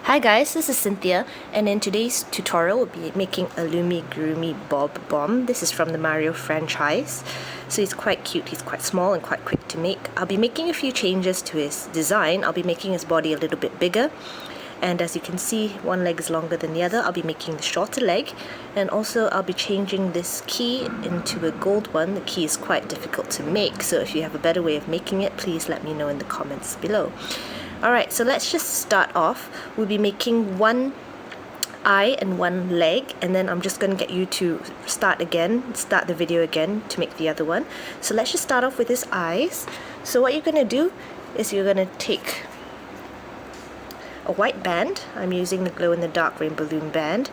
Hi guys, this is Cynthia, and in today's tutorial we'll be making a Loomigurumi Bob-omb. This is from the Mario franchise. So he's quite cute, he's quite small and quite quick to make. I'll be making a few changes to his design. I'll be making his body a little bit bigger. And as you can see, one leg is longer than the other. I'll be making the shorter leg. And also I'll be changing this key into a gold one. The key is quite difficult to make, so if you have a better way of making it, please let me know in the comments below. Alright, so let's just start off. We'll be making one eye and one leg, and then I'm just going to get you to start the video again to make the other one. So let's just start off with his eyes. So what you're going to do is you're going to take a white band. I'm using the glow-in-the-dark Rainbow Loom band.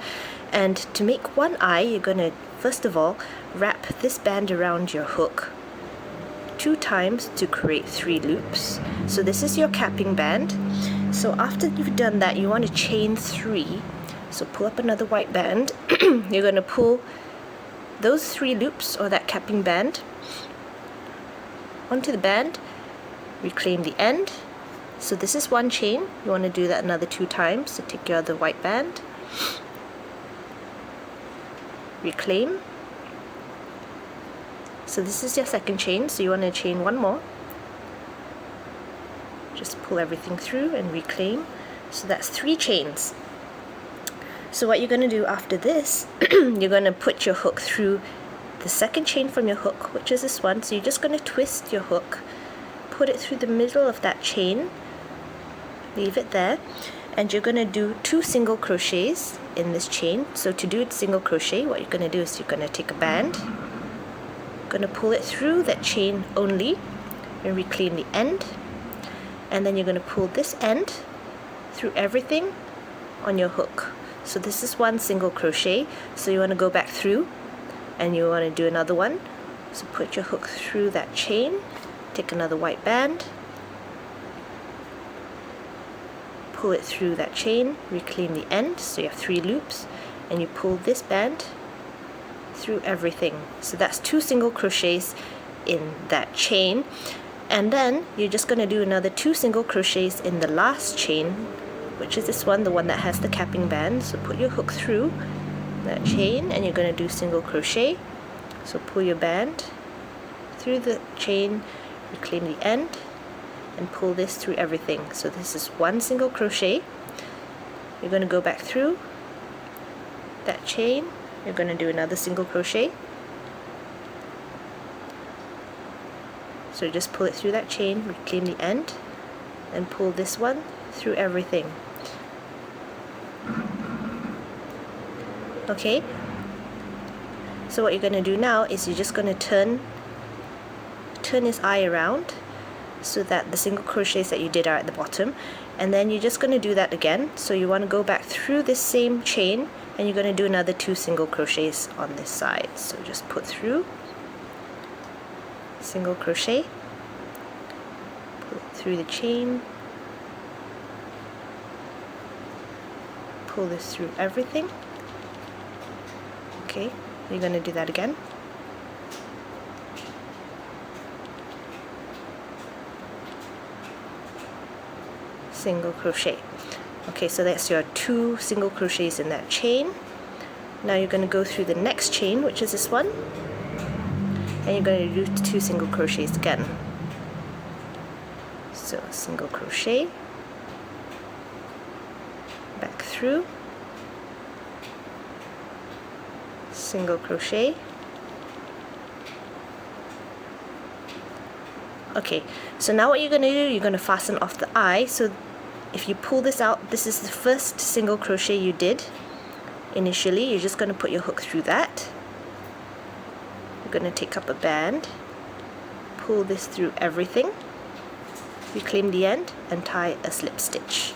And to make one eye, you're going to first of all wrap this band around your hook 2 times to create 3 loops. So this is your capping band. So after you've done that, you want to chain 3. So pull up another white band. You're going to pull those 3 loops or that capping band onto the band, reclaim the end. So this is one chain. You want to do that another 2 times. So take your other white band, reclaim. So this is your second chain, so you want to chain one more. Just pull everything through and reclaim. So that's 3 chains. So what you're going to do after this, you're going to put your hook through the second chain from your hook, which is this one. So you're just going to twist your hook, put it through the middle of that chain, leave it there, and you're going to do 2 single crochets in this chain. So to do a single crochet, what you're going to do is you're going to take a band, going to pull it through that chain only and reclaim the end, and then you're going to pull this end through everything on your hook. So this is one single crochet, so you want to go back through and you want to do another one. So put your hook through that chain, take another white band, pull it through that chain, reclaim the end, so you have 3 loops, and you pull this band through everything. So that's 2 single crochets in that chain, and then you're just going to do another 2 single crochets in the last chain, which is this one, the one that has the capping band. So put your hook through that chain and you're going to do single crochet. So pull your band through the chain, reclaim the end, and pull this through everything. So this is 1 single crochet. You're going to go back through that chain. You're going to do another single crochet. So just pull it through that chain, reclaim the end, and pull this one through everything. Okay? So what you're going to do now is you're just going to turn his eye around so that the single crochets that you did are at the bottom, and then you're just going to do that again. So you want to go back through this same chain and you're going to do another 2 single crochets on this side. So just put through, single crochet, pull it through the chain, pull this through everything. Okay, you're going to do that again. Single crochet. Okay, so that's your 2 single crochets in that chain. Now you're going to go through the next chain, which is this one, and you're going to do 2 single crochets again. So single crochet, back through, single crochet. Okay, so now what you're going to do, you're going to fasten off the eye. So if you pull this out, this is the first single crochet you did initially. You're just going to put your hook through that. You're going to take up a band, pull this through everything, reclaim the end, and tie a slip stitch.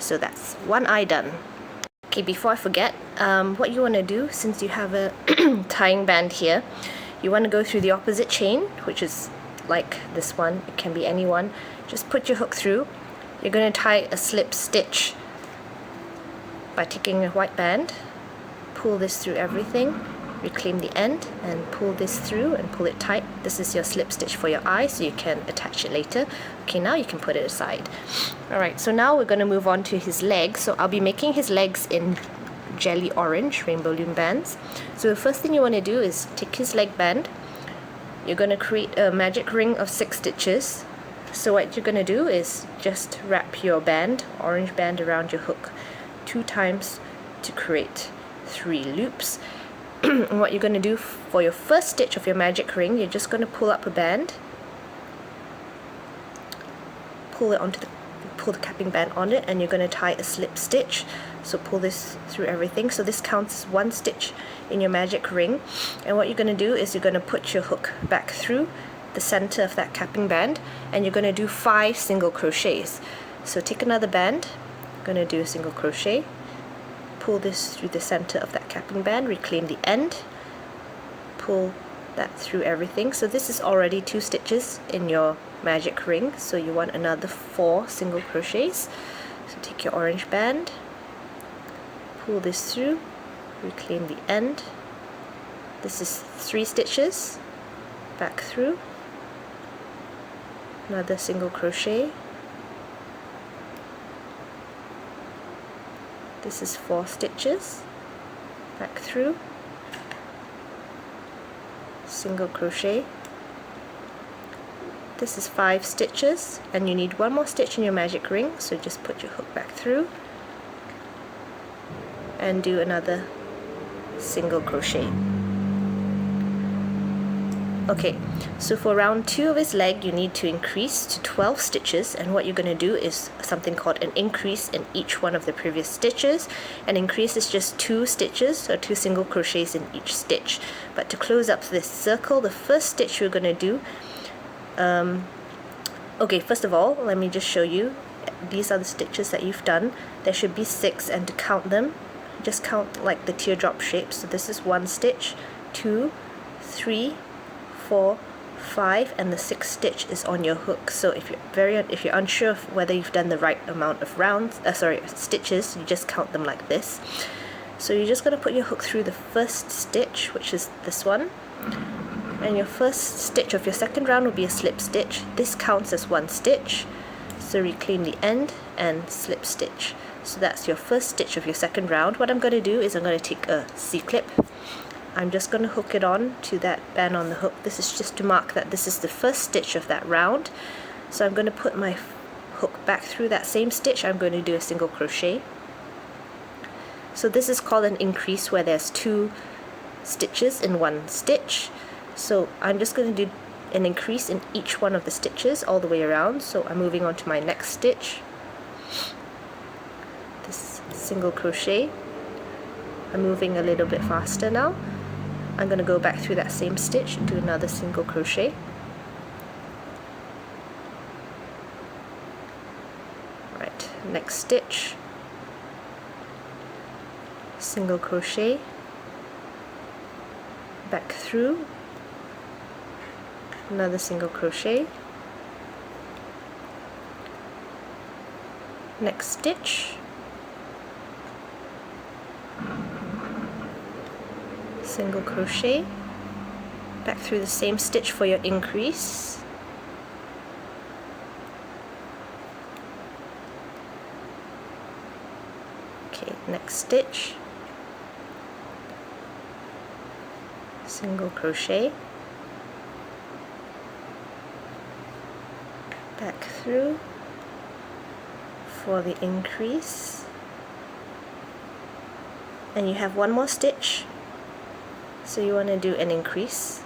So that's one eye done. Okay, before I forget, what you want to do, since you have a tying band here, you want to go through the opposite chain, which is like this one. It can be any one. Just put your hook through. You're going to tie a slip stitch by taking a white band, pull this through everything, reclaim the end and pull this through and pull it tight. This is your slip stitch for your eye, so you can attach it later. Okay, now you can put it aside. Alright, so now we're going to move on to his legs. So I'll be making his legs in jelly orange Rainbow Loom bands. So the first thing you want to do is take his leg band. You're going to create a magic ring of 6 stitches. So what you're going to do is just wrap your band, orange band, around your hook 2 times to create 3 loops. And what you're going to do for your first stitch of your magic ring, you're just going to pull up a band, pull the capping band on it, and you're going to tie a slip stitch. So pull this through everything. So this counts as 1 stitch in your magic ring. And what you're going to do is you're going to put your hook back through the center of that capping band, and you're going to do 5 single crochets. So take another band, going to do a single crochet, pull this through the center of that capping band, reclaim the end, pull that through everything. So this is already 2 stitches in your magic ring, so you want another 4 single crochets. So take your orange band, pull this through, reclaim the end. This is 3 stitches, back through, another single crochet. This is 4 stitches, back through, single crochet. This is 5 stitches, and you need 1 more stitch in your magic ring, so just put your hook back through and do another single crochet. Okay, so for round 2 of his leg, you need to increase to 12 stitches, and what you're going to do is something called an increase in each one of the previous stitches. An increase is just 2 stitches, or 2 single crochets in each stitch. But to close up this circle, the first stitch we're going to do, okay, first of all, let me just show you. These are the stitches that you've done. There should be 6, and to count them, just count like the teardrop shape. So this is 1 stitch, 2, 3, 4, 5, and the 6th stitch is on your hook. So if you're unsure of whether you've done the right amount of stitches, you just count them like this. So you're just going to put your hook through the first stitch, which is this one, and your first stitch of your second round will be a slip stitch. This counts as 1 stitch, so reclaim the end and slip stitch. So that's your first stitch of your second round. What I'm going to do is I'm going to take a C-clip. I'm just going to hook it on to that band on the hook. This is just to mark that this is the first stitch of that round. So I'm going to put my hook back through that same stitch. I'm going to do a single crochet. So this is called an increase, where there's 2 stitches in 1 stitch. So I'm just going to do an increase in each one of the stitches all the way around. So I'm moving on to my next stitch. This single crochet. I'm moving a little bit faster now. I'm going to go back through that same stitch and do another single crochet. Right, next stitch, single crochet, back through, another single crochet, next stitch, single crochet, back through the same stitch for your increase, okay, next stitch, single crochet, back through for the increase, and you have 1 more stitch. So you want to do an increase.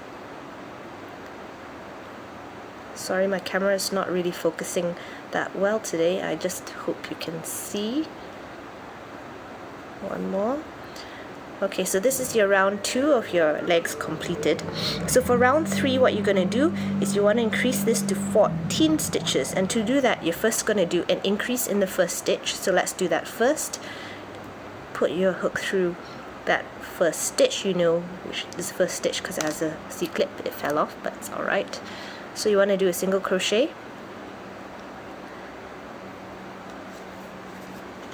Sorry, my camera is not really focusing that well today. I just hope you can see. 1 more. Okay, so this is your round 2 of your legs completed. So for round 3, what you're going to do is you want to increase this to 14 stitches. And to do that, you're first going to do an increase in the first stitch. So let's do that first. Put your hook through that first stitch, you know which is the first stitch because it has a C-clip. It fell off, but it's alright. So you want to do a single crochet,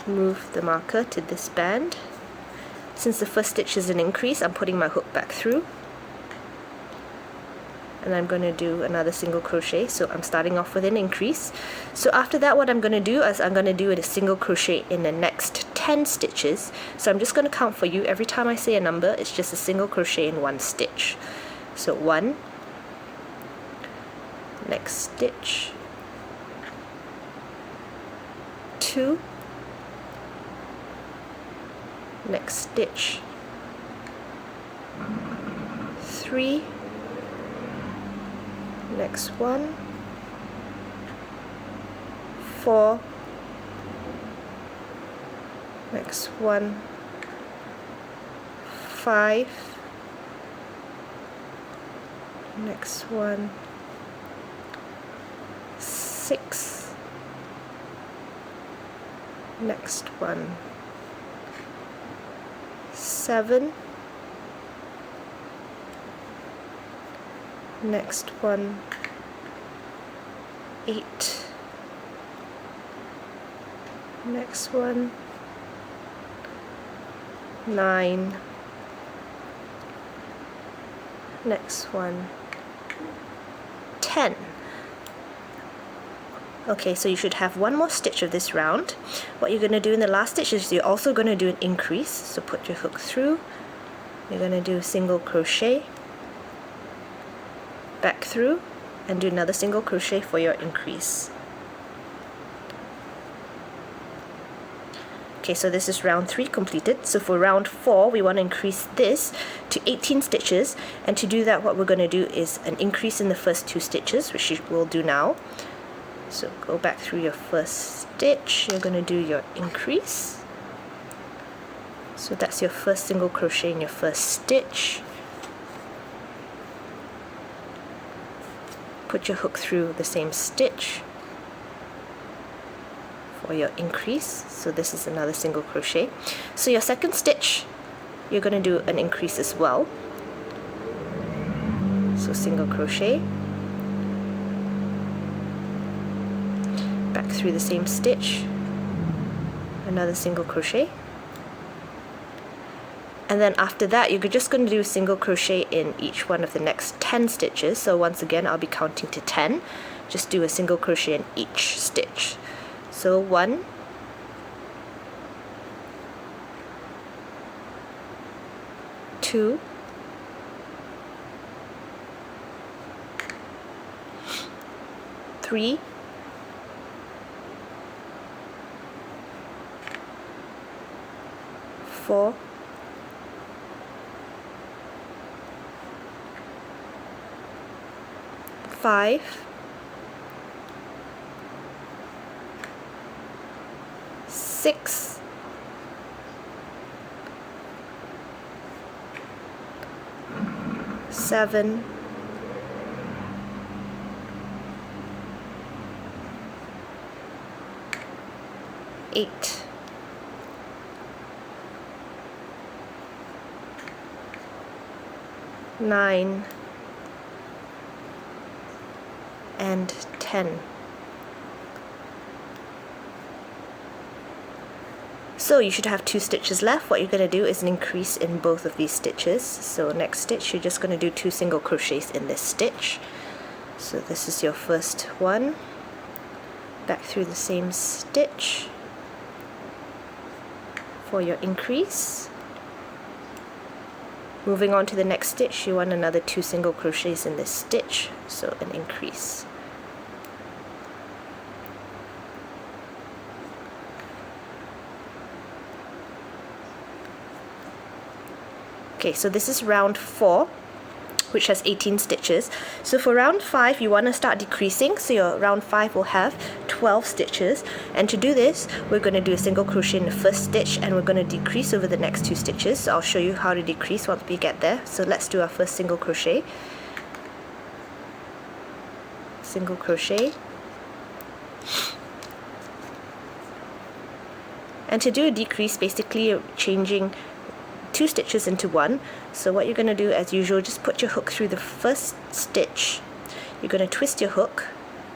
move the marker to this band, Since the first stitch is an increase, I'm putting my hook back through, and I'm going to do another single crochet. So I'm starting off with an increase. So after that, what I'm going to do is I'm going to do a single crochet in the next 10 stitches. So I'm just going to count for you. Every time I say a number, it's just a single crochet in one stitch. So 1, next stitch, 2, next stitch, 3, next one, 4, next one, 5, next one, 6, next one, 7, next one, 8, next one, 9, next one, 10. Okay, so you should have one more stitch of this round. What you're going to do in the last stitch is you're also going to do an increase. So put your hook through, you're going to do a single crochet, back through, and do another single crochet for your increase. Okay, so this is round 3 completed. So for round 4, we want to increase this to 18 stitches, and to do that, what we're going to do is an increase in the first 2 stitches, which we'll do now. So go back through your first stitch, you're going to do your increase. So that's your first single crochet in your first stitch. Put your hook through the same stitch for your increase. So this is another single crochet. So your second stitch, you're going to do an increase as well. So single crochet, back through the same stitch, another single crochet, and then after that you're just going to do a single crochet in each one of the next 10 stitches. So once again, I'll be counting to 10. Just do a single crochet in each stitch. So 1, 2, 3, 4, 5, 6, 7, 8, 9, and 10. So you should have 2 stitches left. What you're going to do is an increase in both of these stitches. So next stitch, you're just going to do 2 single crochets in this stitch. So this is your first one. Back through the same stitch for your increase. Moving on to the next stitch, you want another 2 single crochets in this stitch, so an increase. Okay, so this is round 4, which has 18 stitches. So for round 5, you want to start decreasing, so your round 5 will have 12 stitches. And to do this, we're going to do a single crochet in the first stitch, and we're going to decrease over the next 2 stitches. So I'll show you how to decrease once we get there. So let's do our first single crochet. Single crochet. And to do a decrease, basically you're changing 2 stitches into 1. So what you're going to do, as usual, just put your hook through the first stitch. You're going to twist your hook,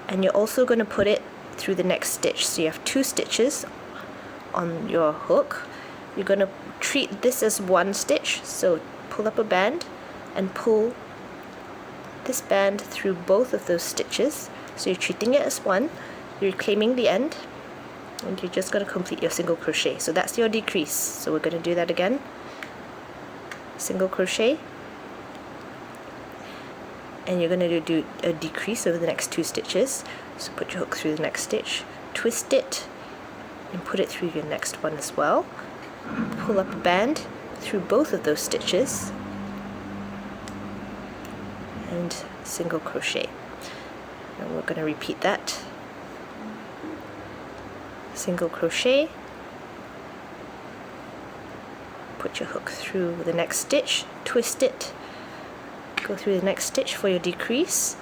and you're also going to put it through the next stitch. So you have 2 stitches on your hook, you're going to treat this as one stitch. So pull up a band and pull this band through both of those stitches. So you're treating it as one, you're reclaiming the end, and you're just going to complete your single crochet. So that's your decrease. So we're going to do that again. Single crochet, and you're going to do a decrease over the next 2 stitches. So put your hook through the next stitch, twist it, and put it through your next one as well. Pull up a band through both of those stitches, and single crochet. And we're going to repeat that. Single crochet, put your hook through the next stitch, twist it, go through the next stitch for your decrease.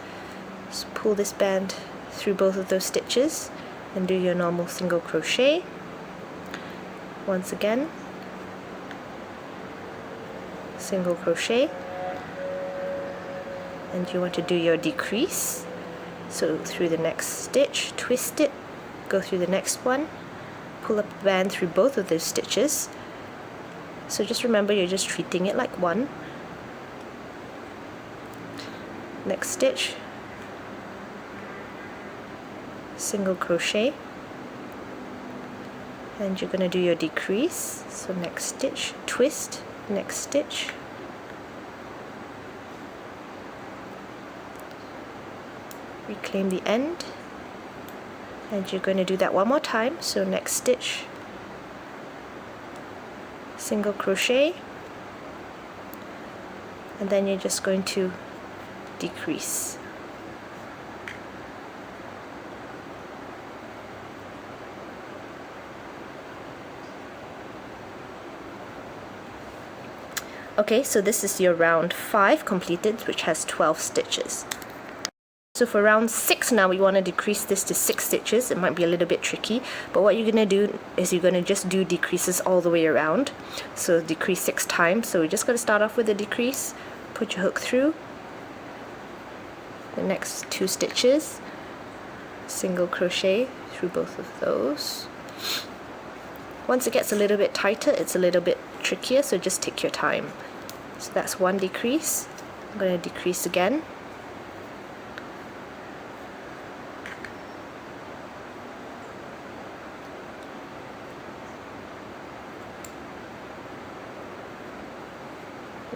Just pull this band through both of those stitches and do your normal single crochet. Once again, single crochet, and you want to do your decrease. So through the next stitch, twist it, go through the next one, pull up the band through both of those stitches. So just remember, you're just treating it like one. Next stitch, single crochet, and you're going to do your decrease. So next stitch, twist, next stitch, reclaim the end, and you're going to do that one more time. So next stitch, single crochet, and then you're just going to decrease. Okay, so this is your round 5 completed, which has 12 stitches. So for round 6 now, we want to decrease this to 6 stitches. It might be a little bit tricky, but what you're going to do is you're going to just do decreases all the way around. So decrease 6 times. So we're just going to start off with a decrease, put your hook through the next 2 stitches, single crochet through both of those. Once it gets a little bit tighter, it's a little bit trickier, so just take your time. So that's one decrease. I'm going to decrease again.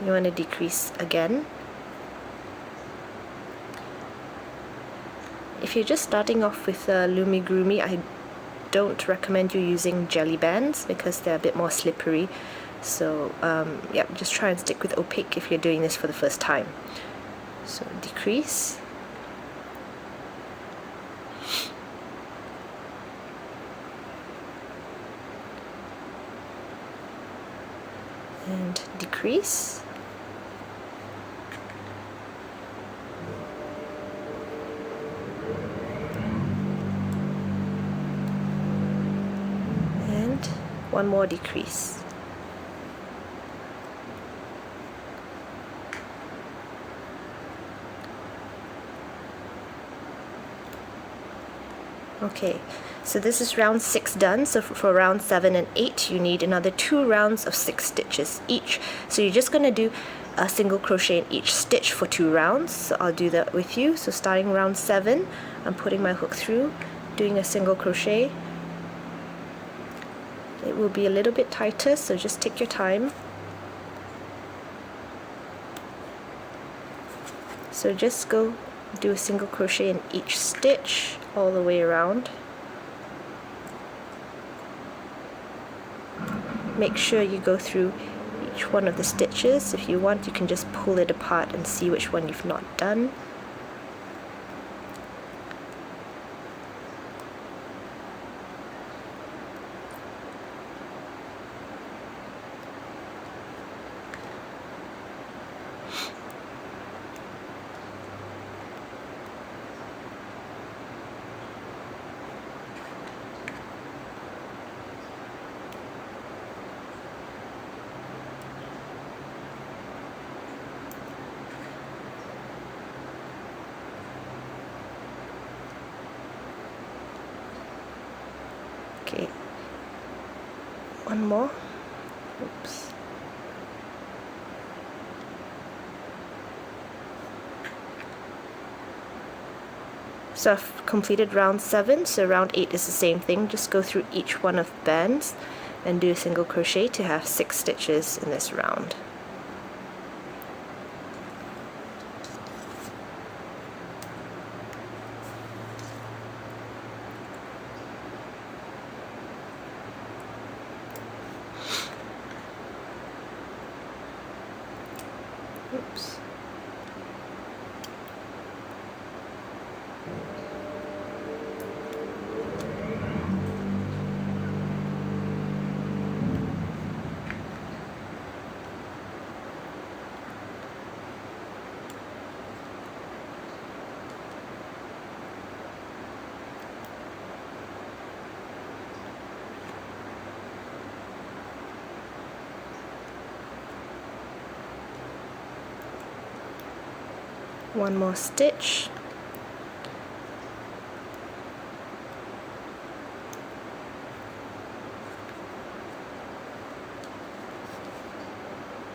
You want to decrease again. If you're just starting off with Loomigurumi, I don't recommend you using jelly bands because they're a bit more slippery. So yeah, just try and stick with opaque if you're doing this for the first time. So decrease. And decrease. And one more decrease. Okay, so this is round 6 done. So for round 7 and 8, you need another 2 rounds of 6 stitches each. So you're just going to do a single crochet in each stitch for 2 rounds. So I'll do that with you. So starting round 7, I'm putting my hook through, doing a single crochet. It will be a little bit tighter, so just take your time. So just go do a single crochet in each stitch all the way around. Make sure you go through each one of the stitches. If you want, you can just pull it apart and see which one you've not done. Okay, one more. Oops. So I've completed round 7, so round 8 is the same thing. Just go through each one of the bands and do a single crochet to have 6 stitches in this round. Oops. One more stitch.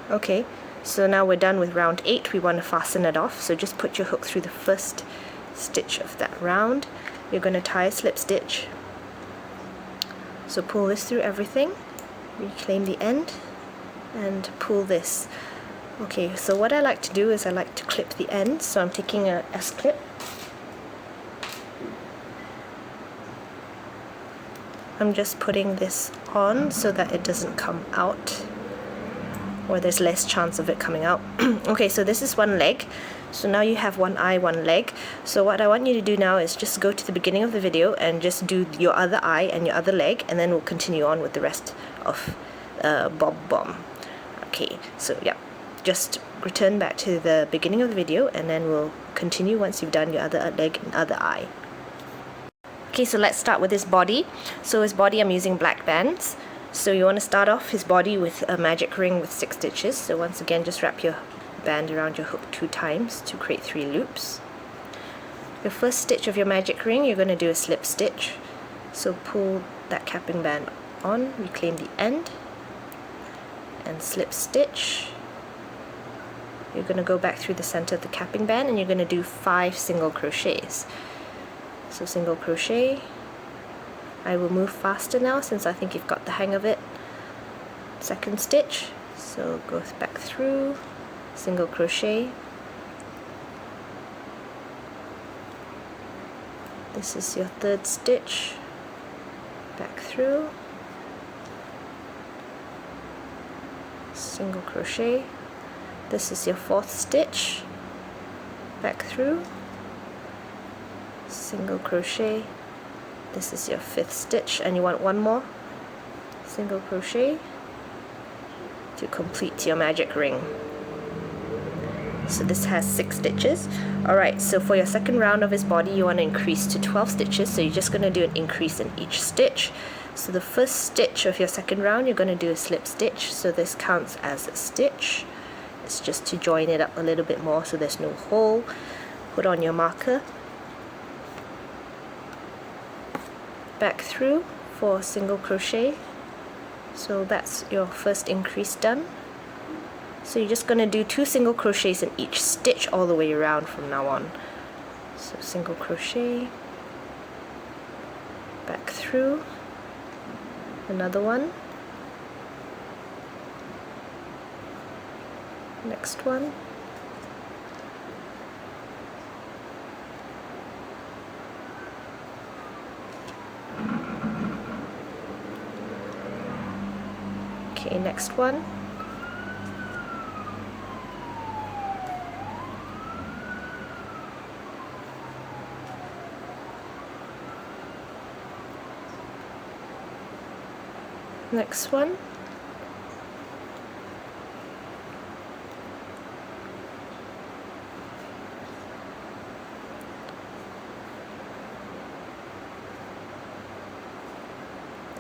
Okay, so now we're done with round 8. We want to fasten it off, so just put your hook through the first stitch of that round. You're going to tie a slip stitch. So pull this through everything, reclaim the end, and pull this. Okay, so what I like to do is I like to clip the end, so I'm taking a S-clip. I'm just putting this on so that it doesn't come out, or there's less chance of it coming out. Okay, so this is one leg. So now you have one eye, one leg. So what I want you to do now is just go to the beginning of the video and just do your other eye and your other leg, and then we'll continue on with the rest of Bob-omb. Okay, so yeah. Just return back to the beginning of the video and then we'll continue once you've done your other leg and other eye. Okay, so let's start with his body. So his body, I'm using black bands. So you want to start off his body with a magic ring with 6 stitches. So once again, just wrap your band around your hook 2 times to create 3 loops. Your first stitch of your magic ring, you're going to do a slip stitch. So pull that capping band on, reclaim the end, and slip stitch. You're going to go back through the center of the capping band and you're going to do 5 single crochets. So single crochet. I will move faster now since I think you've got the hang of it. Second stitch, so go back through, single crochet. This is your third stitch, back through, single crochet. This is your fourth stitch, back through, single crochet. This is your fifth stitch, and you want one more single crochet to complete your magic ring. So this has 6 stitches. Alright, so for your second round of his body, you want to increase to 12 stitches, so you're just going to do an increase in each stitch. So the first stitch of your second round, you're going to do a slip stitch, so this counts as a stitch. It's just to join it up a little bit more so there's no hole. Put on your marker, back through for single crochet. So that's your first increase done. So you're just going to do 2 single crochets in each stitch all the way around from now on. So single crochet, back through, another one, next one, okay, next one, next one,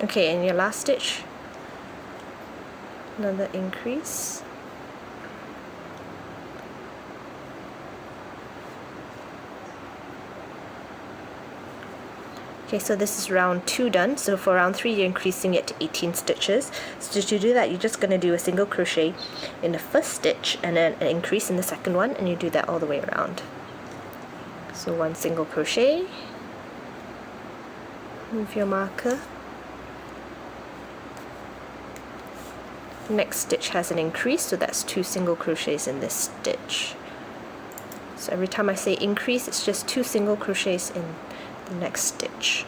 okay, and your last stitch, another increase, Okay, so this is round 2 done. So for round 3 you're increasing it to 18 stitches. So to do that, you're just going to do a single crochet in the first stitch and then an increase in the second one, and you do that all the way around. So 1 single crochet, move your marker. Next stitch has an increase, so that's 2 single crochets in this stitch. So every time I say increase, it's just 2 single crochets in the next stitch.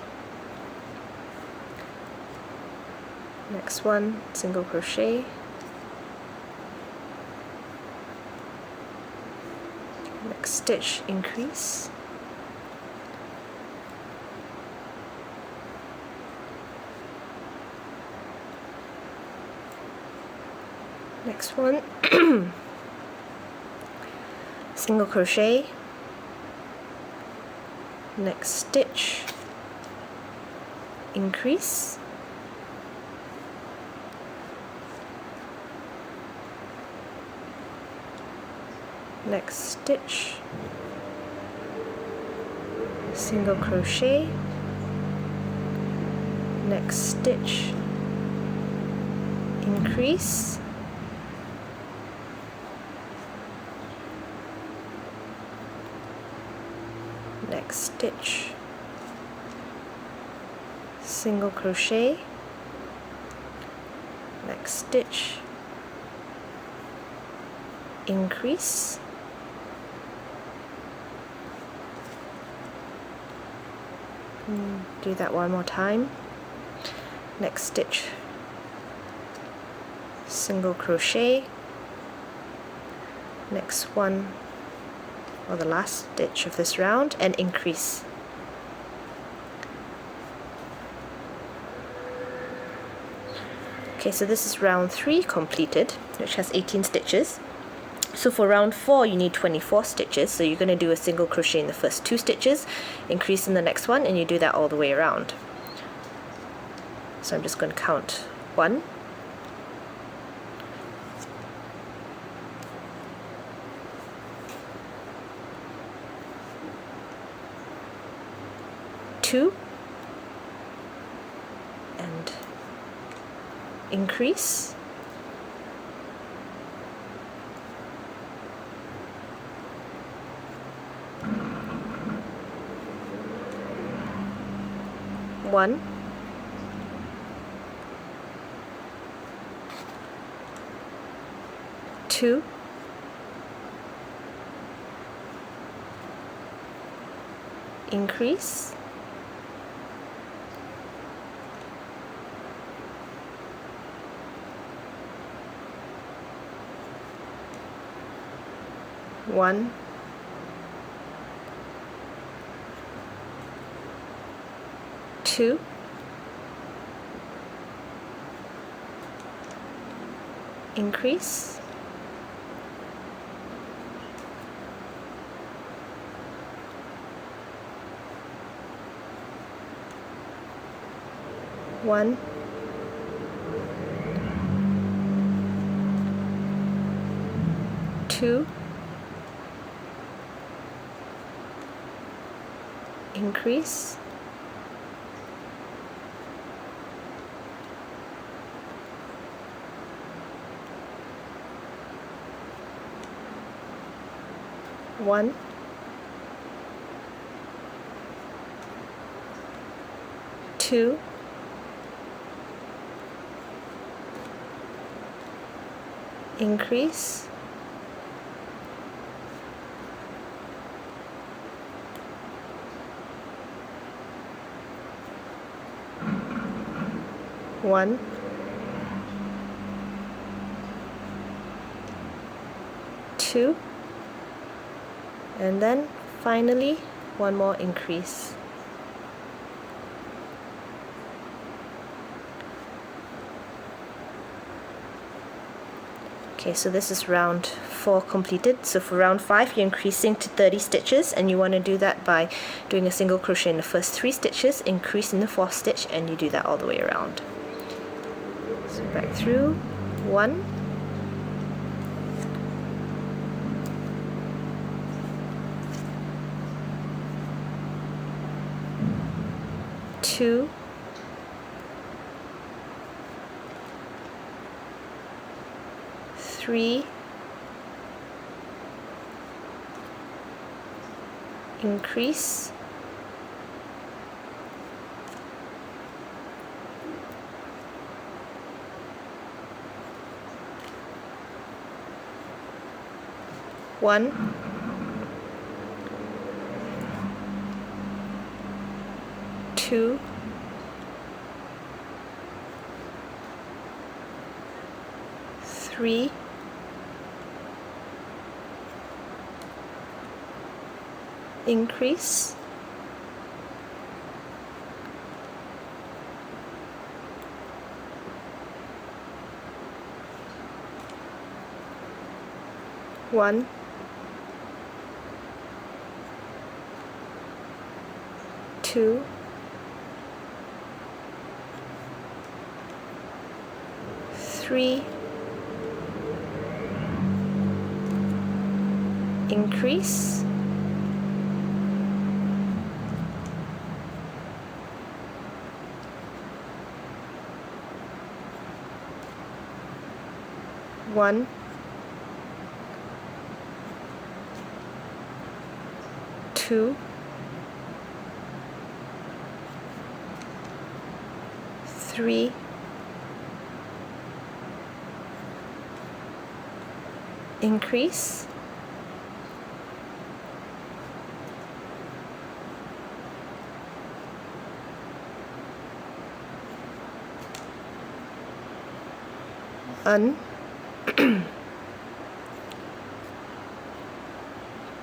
Next one, single crochet. Next stitch, increase. Next one, single crochet. Next stitch, increase. Next stitch, single crochet. Next stitch, increase. Next stitch, single crochet. Next stitch, increase. Do that one more time. Next stitch, single crochet. Next one, or the last stitch of this round, and increase. Okay, so this is round 3 completed, which has 18 stitches. So for round 4 you need 24 stitches, so you're going to do a single crochet in the first 2 stitches, increase in the next one, and you do that all the way around. So I'm just going to count 1, 2, and increase. 1, 2, increase. 1, 2, increase. 1, 2, increase. 1, 2, increase. 1, 2, and then finally one more increase. Okay, so this is round 4 completed. So for round 5 you're increasing to 30 stitches, and you want to do that by doing a single crochet in the first 3 stitches, increase in the 4th stitch, and you do that all the way around. So back through, 1, 2, 2, 3, increase, 1, 2, 3, increase, 1, 2, 3, increase, 1, 2, 3, increase, 1,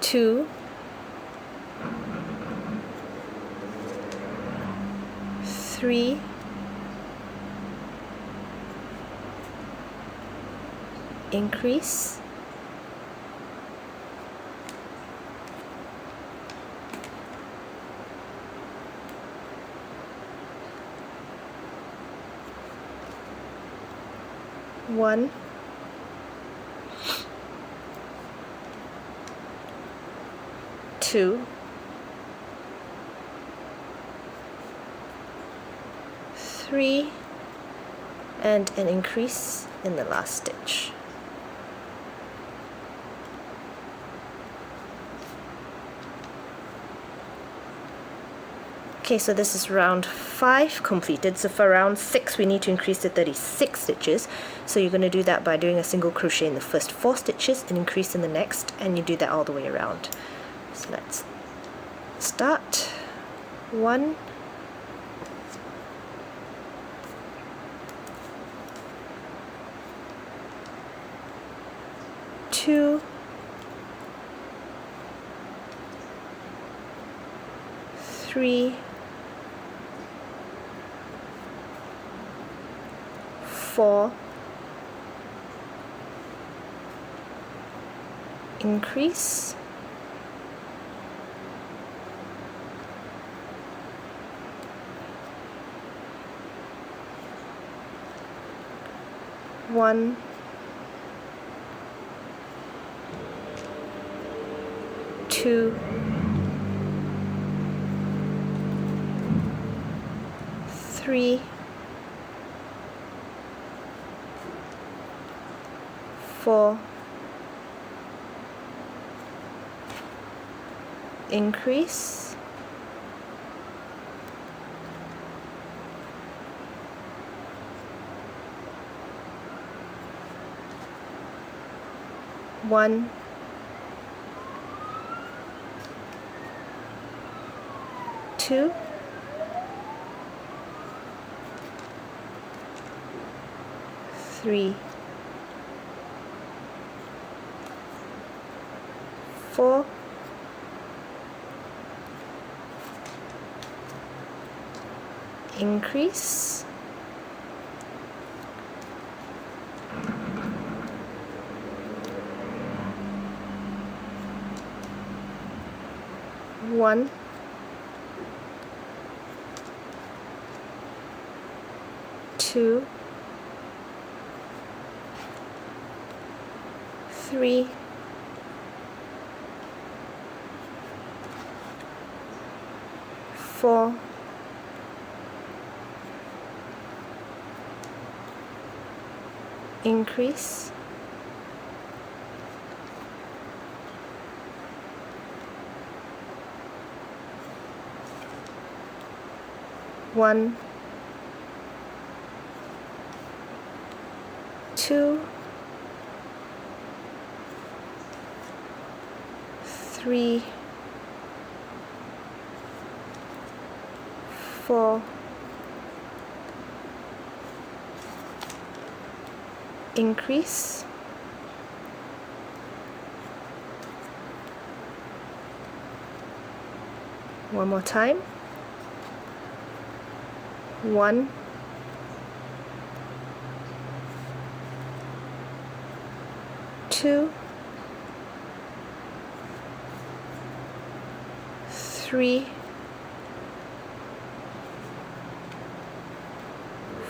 2, 3, increase, 1, 2, 3, and an increase in the last stitch. Okay, so this is round 5 completed. So for round 6 we need to increase to 36 stitches. So you're going to do that by doing a single crochet in the first 4 stitches and increase in the next, and you do that all the way around. So let's start. 1, 2, 3, 4, increase, 1, 2, 3, 4, increase, 1, 2, 3, 4, increase, 1, 2, 3, 4, increase, one, two, three, four, increase, one more time, one, two, three,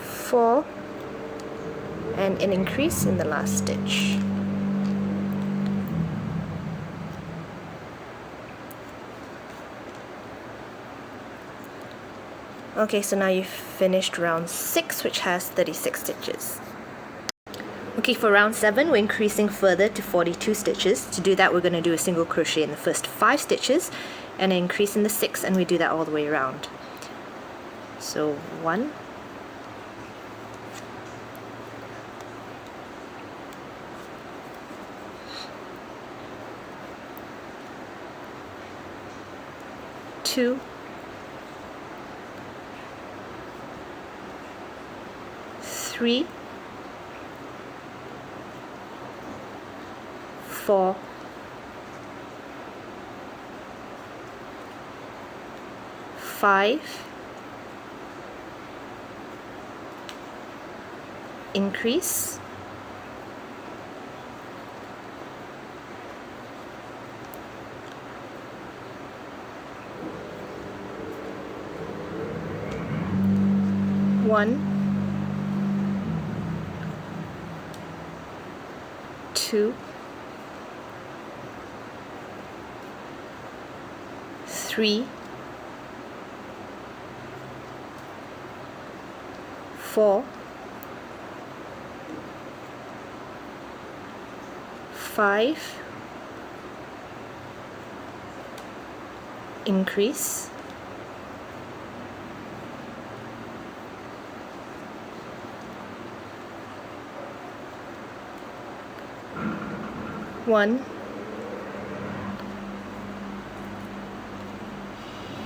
four, and an increase in the last stitch. Okay, so now you've finished round 6, which has 36 stitches. Okay, for round 7, we're increasing further to 42 stitches. To do that, we're going to do a single crochet in the first 5 stitches and an increase in the 6th, and we do that all the way around. So 1, 2, 3, 4, 5, increase, 1, 2, 3, 4, 5, increase, 1,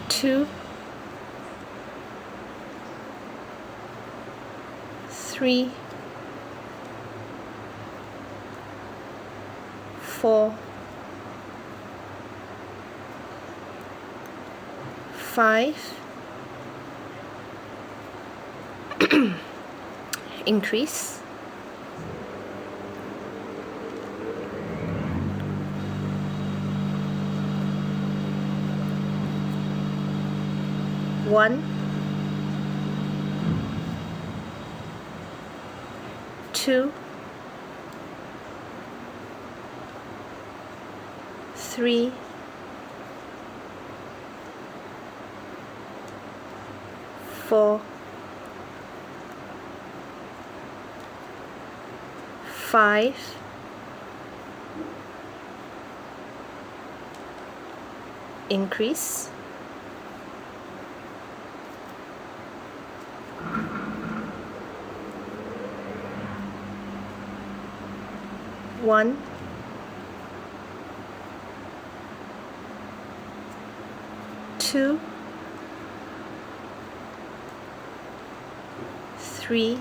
2, 3, 4, 5, increase, 1, 2, 3, 4, 5, increase, 1, 2, 3,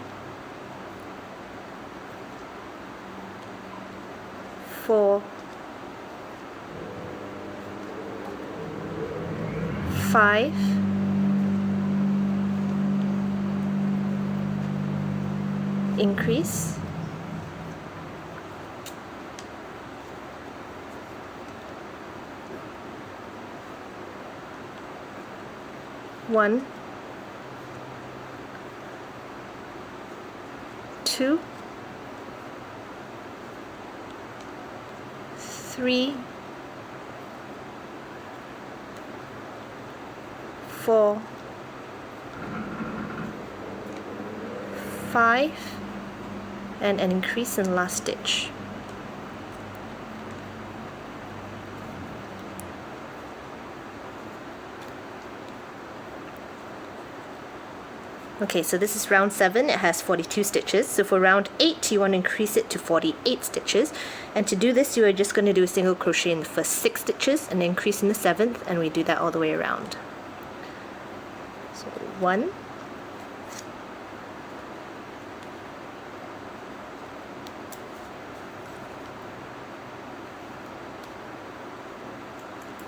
4, 5, increase, 1, 2, 3, 4, 5, and an increase in the last stitch. Okay, so this is round 7, it has 42 stitches. So for round 8, you want to increase it to 48 stitches. And to do this, you are just going to do a single crochet in the first 6 stitches and increase in the 7th, and we do that all the way around. So 1,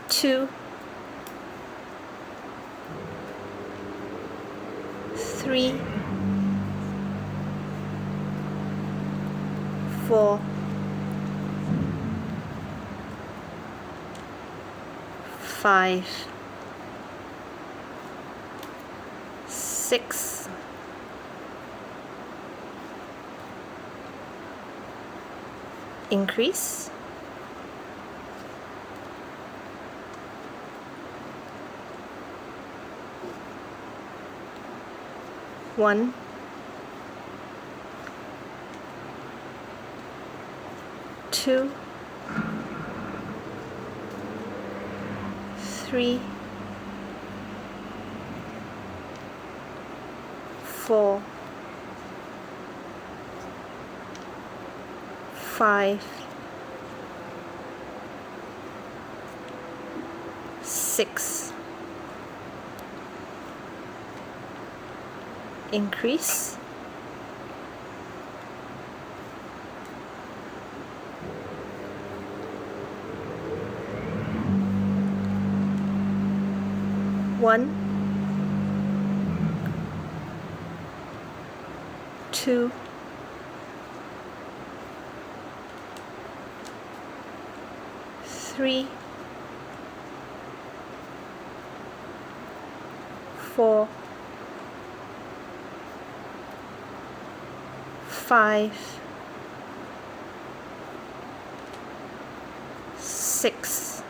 2, 3, 4, 5, 6, increase, 1, 2, 3, 4, 5, 6, increase, 1, 2, 3, 4, 5, 6,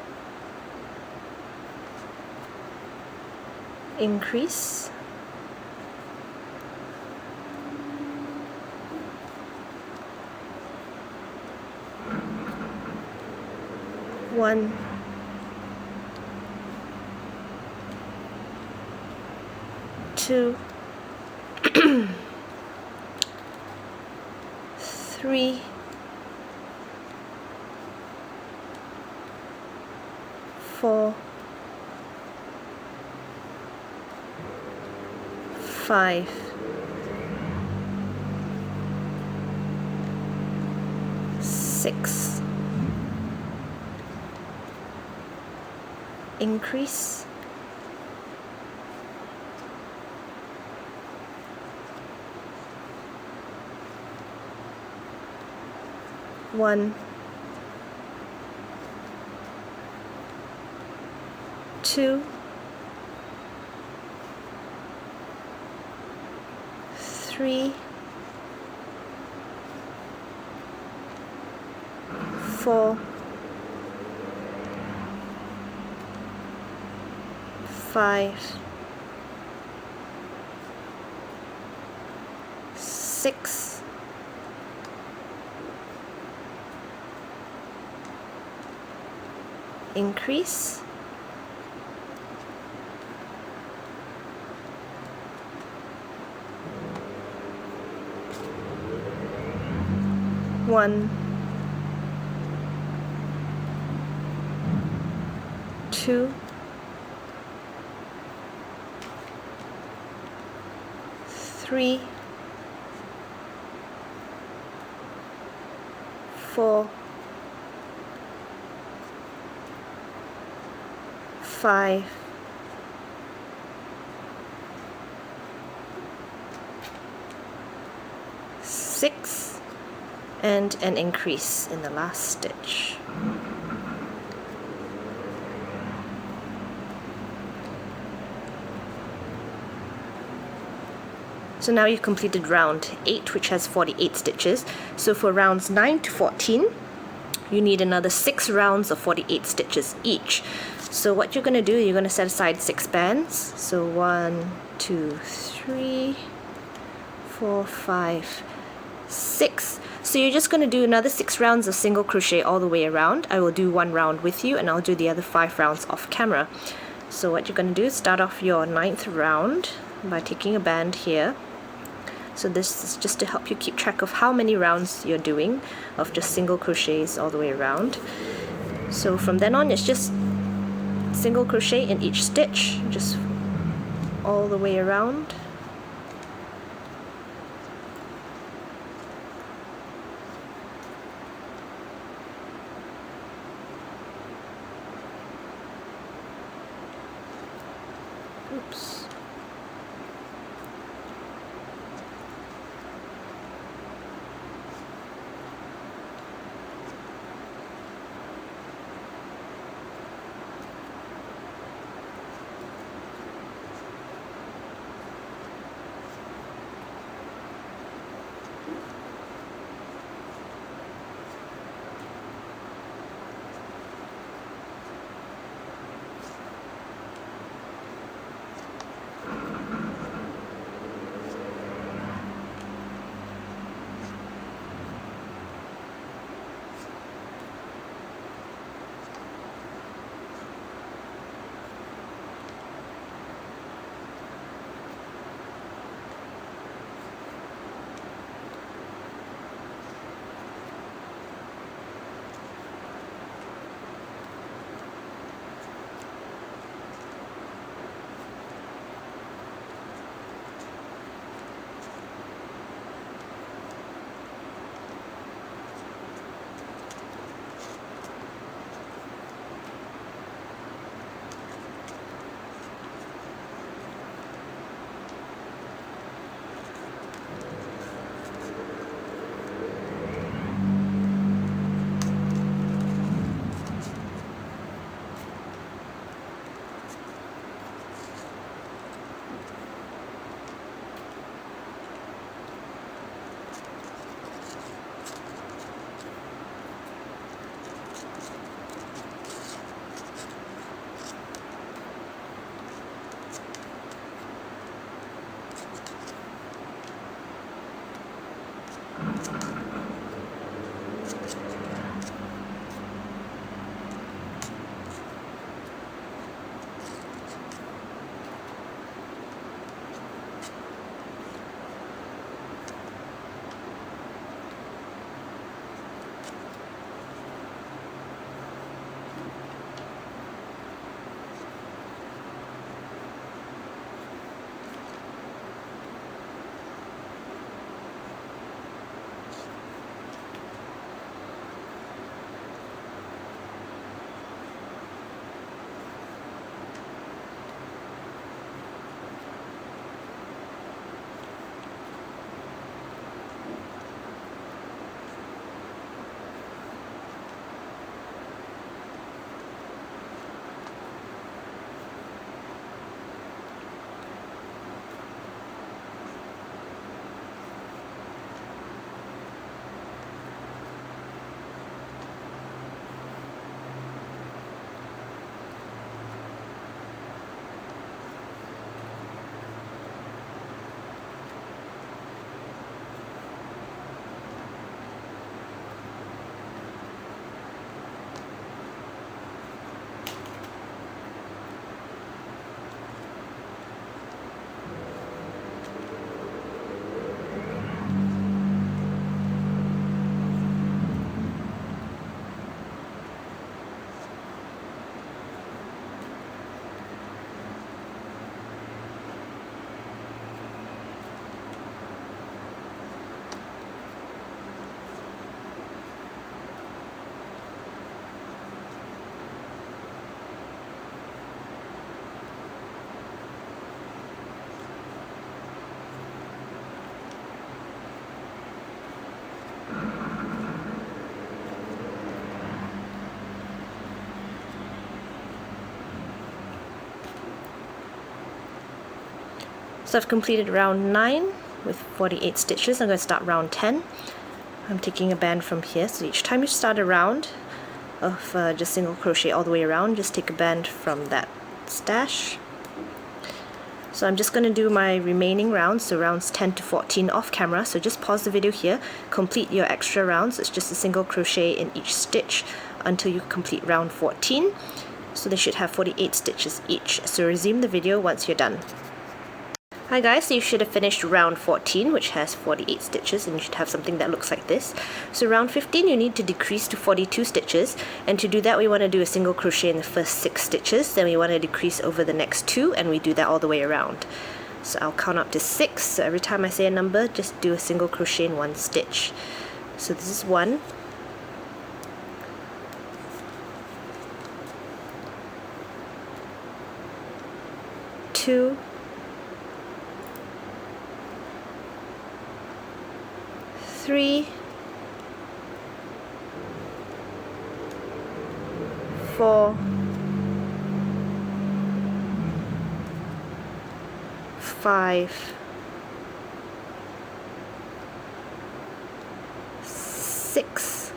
increase, 1, 2, 3, 4, 5, 6, increase, 1, 2, 3, 4, 5, 6, increase, 1, 2, 3, 4, 5, 6, and an increase in the last stitch. So now you've completed round 8, which has 48 stitches. So for rounds 9 to 14, you need another 6 rounds of 48 stitches each. So what you're going to do, you're going to set aside 6 bands. So 1, 2, 3, 4, 5, 6. So you're just going to do another 6 rounds of single crochet all the way around. I will do 1 round with you and I'll do the other 5 rounds off camera. So what you're going to do is start off your 9th round by taking a band here. So this is just to help you keep track of how many rounds you're doing of just single crochets all the way around. So from then on, it's just single crochet in each stitch, just all the way around. Oops. So I've completed round 9 with 48 stitches. I'm going to start round 10. I'm taking a band from here, so each time you start a round of just single crochet all the way around, just take a band from that stash. So I'm just going to do my remaining rounds, so rounds 10 to 14 off camera. So just pause the video here, complete your extra rounds. It's just a single crochet in each stitch until you complete round 14. So they should have 48 stitches each. So resume the video once you're done. Hi guys, so you should have finished round 14, which has 48 stitches, and you should have something that looks like this. So round 15 you need to decrease to 42 stitches, and to do that we want to do a single crochet in the first 6 stitches, then we want to decrease over the next 2, and we do that all the way around. So I'll count up to 6, so every time I say a number, just do a single crochet in one stitch. So this is 1, 2, 3, 4, 5, 6,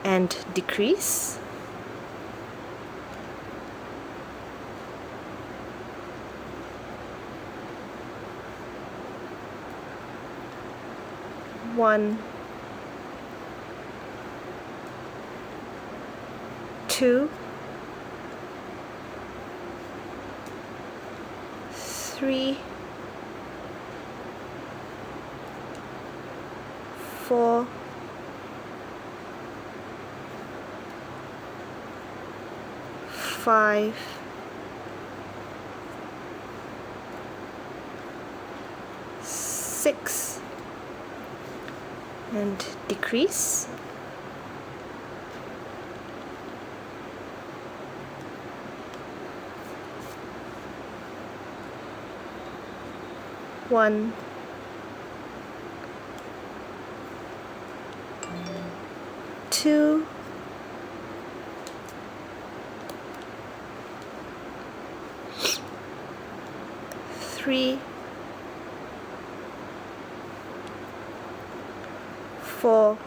and decrease. 1, 2, 3, 4, 5, 6, and decrease. 1, 2, 3, 4,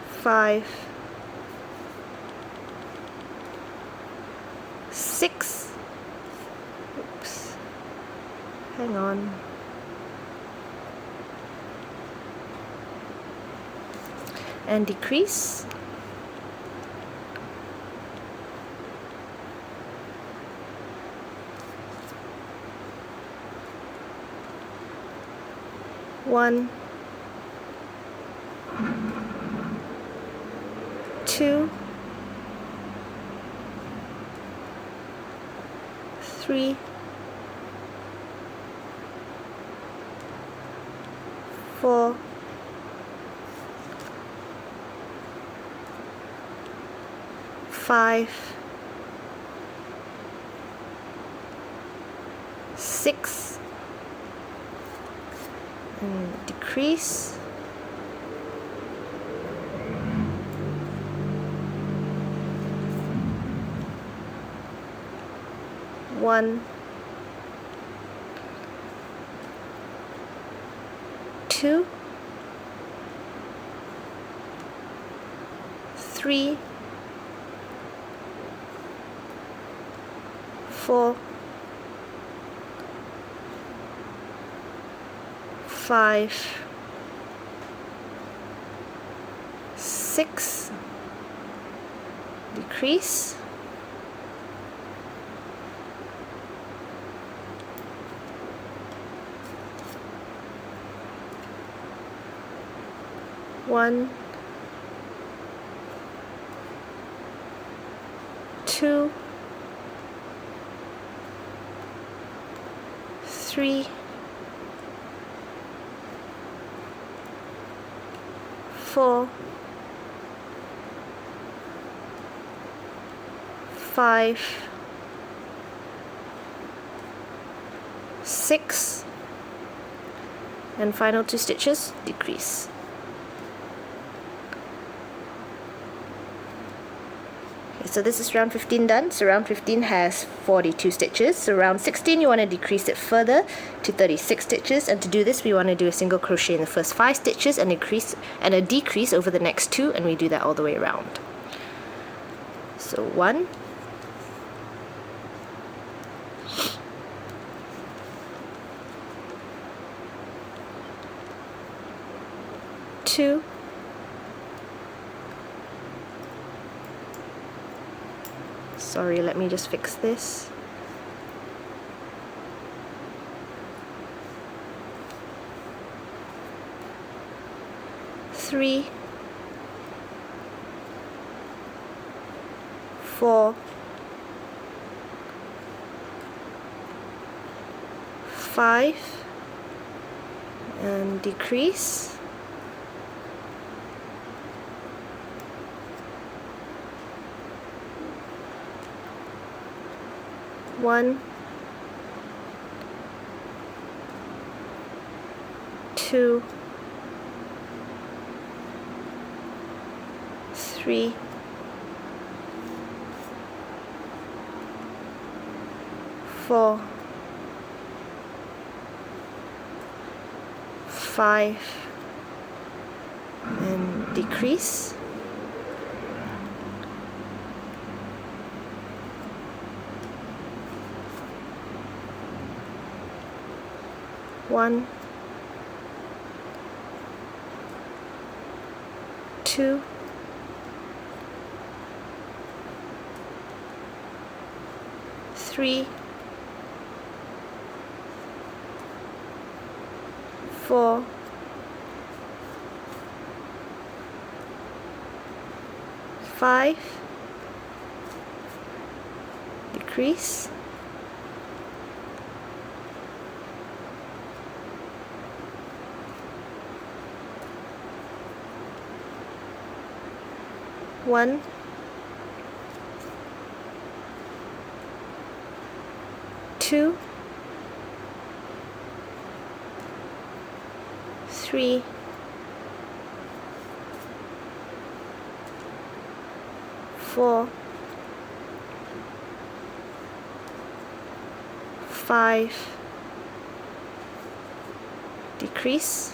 5, 6, oops, hang on, and decrease. 1, 2, 3, 4, 5, 6, and decrease. 1, 2, 3, 4, 5, 6, decrease. 1, 2, 3, 4, 5, 6, and final 2 stitches, decrease. So this is round 15 done. So round 15 has 42 stitches. So round 16 you want to decrease it further to 36 stitches, and to do this we want to do a single crochet in the first 5 stitches and a decrease over the next 2, and we do that all the way around. So 1, 2, 3, let me just fix this. 3, 4, 5, and decrease. 1, 2, 3, 4, 5, and decrease. 1, 2, 3, 4, 5, decrease. 1, 2, 3, 4, 5, decrease.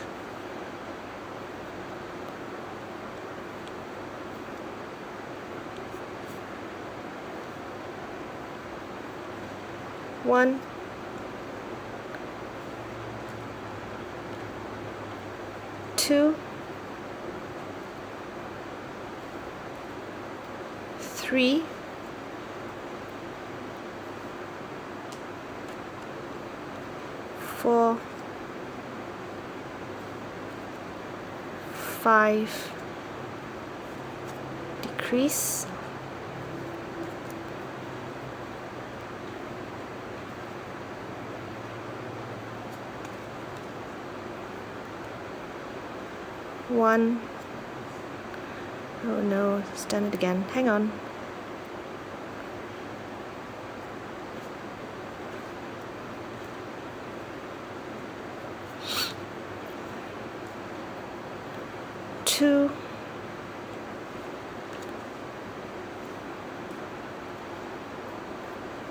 1, 2, 3, 4, 5, decrease. 1, oh no, it's done it again, hang on. 2,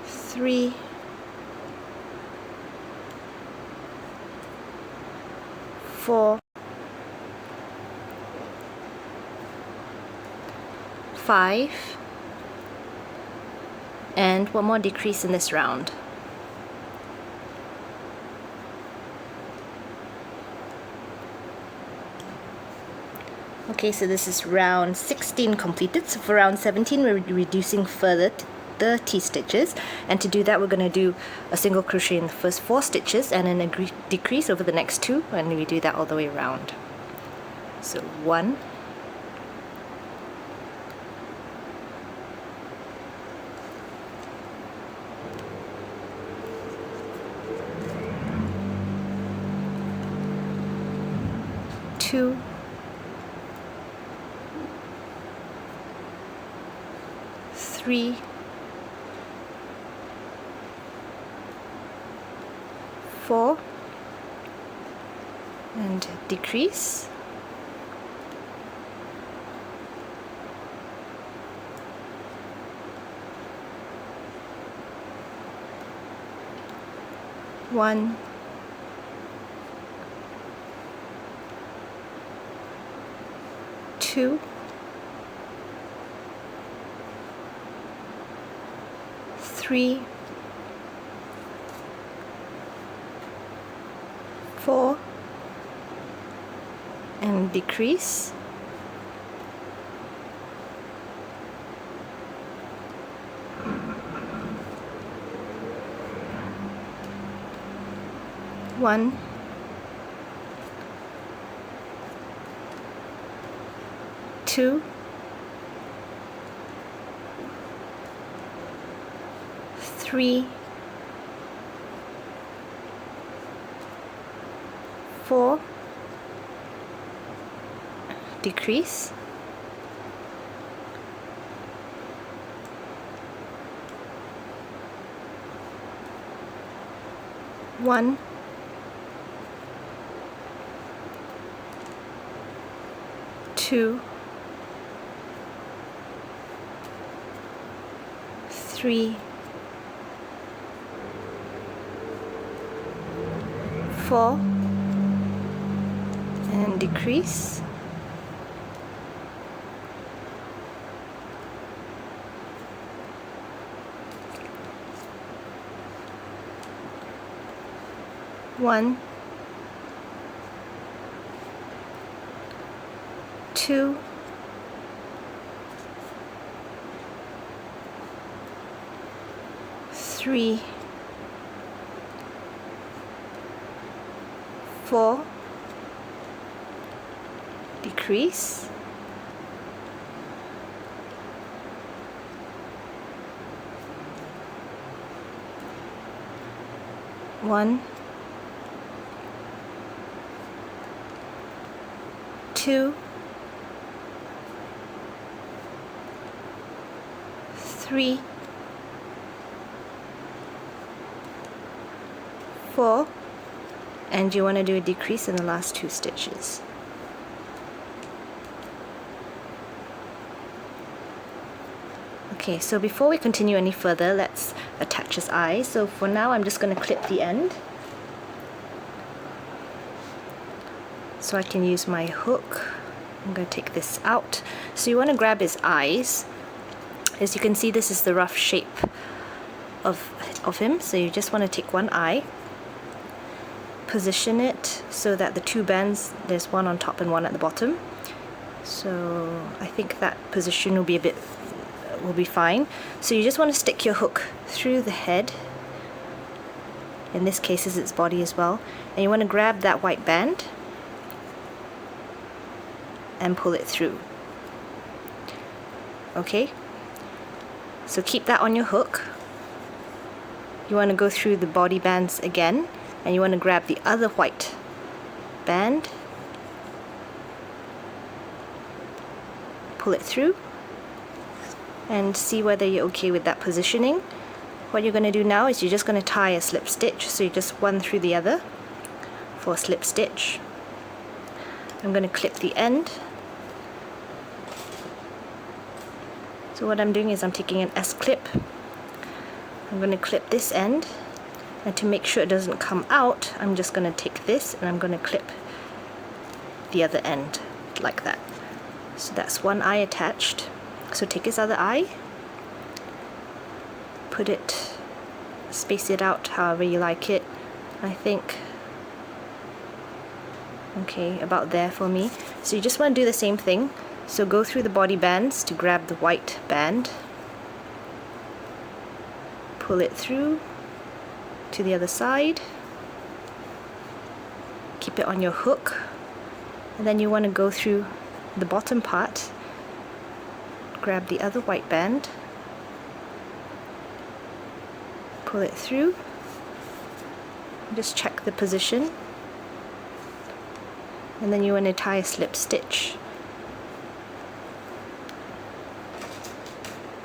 3, 4, 5, and one more decrease in this round. Okay, so this is round 16 completed. So for round 17 we're reducing further to 30 stitches, and to do that we're going to do a single crochet in the first 4 stitches and then a decrease over the next 2, and we do that all the way around. So 1, 2, 3, 4, and decrease. 1, 2, 3, 4, and decrease. One, two, three, four, decrease, one, two, three, four, and decrease. One, two, three, four, decrease, one, two, three, four, and you want to do a decrease in the last two stitches. Okay, so before we continue any further, let's attach his eyes. So for now, I'm just going to clip the end, so I can use my hook. I'm going to take this out. So you want to grab his eyes. As you can see, this is the rough shape of him. So you just want to take one eye, position it so that the two bands, there's one on top and one at the bottom. So I think that position will be fine. So you just want to stick your hook through the head. In this case, is its body as well. And you want to grab that white band and pull it through. Okay? So keep that on your hook. You want to go through the body bands again, and you want to grab the other white band, pull it through, and see whether you're okay with that positioning. What you're going to do now is you're just going to tie a slip stitch. So you just one through the other for a slip stitch. I'm going to clip the end. So what I'm doing is I'm taking an S-clip. I'm going to clip this end, and to make sure it doesn't come out, I'm just going to take this and I'm going to clip the other end like that. So that's one eye attached. So take his other eye, put it, space it out however you like it. I think, okay, about there for me. So you just want to do the same thing. So go through the body bands to grab the white band, pull it through to the other side, keep it on your hook, and then you want to go through the bottom part, grab the other white band, pull it through, just check the position, and then you want to tie a slip stitch.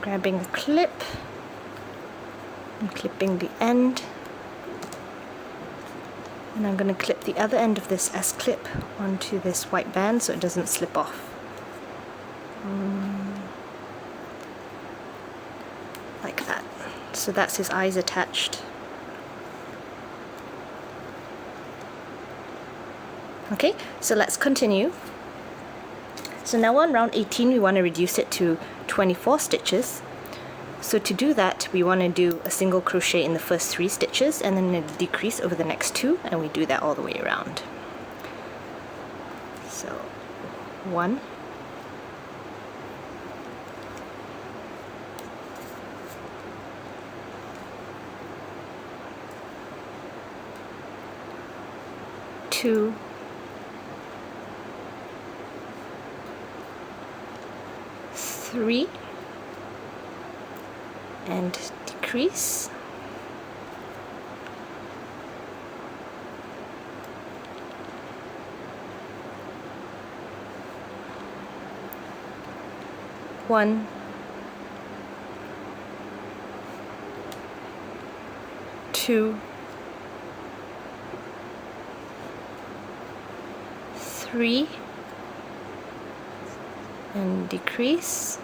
Grabbing a clip and clipping the end, and I'm going to clip the other end of this S-clip onto this white band so it doesn't slip off. Like that. So that's his eyes attached. Okay, so let's continue. So now on round 18, we want to reduce it to 24 stitches. So to do that, we want to do a single crochet in the first 3 stitches and then a decrease over the next 2, and we do that all the way around. So 1, 2, 3, and decrease. 1, 2, 3, and decrease.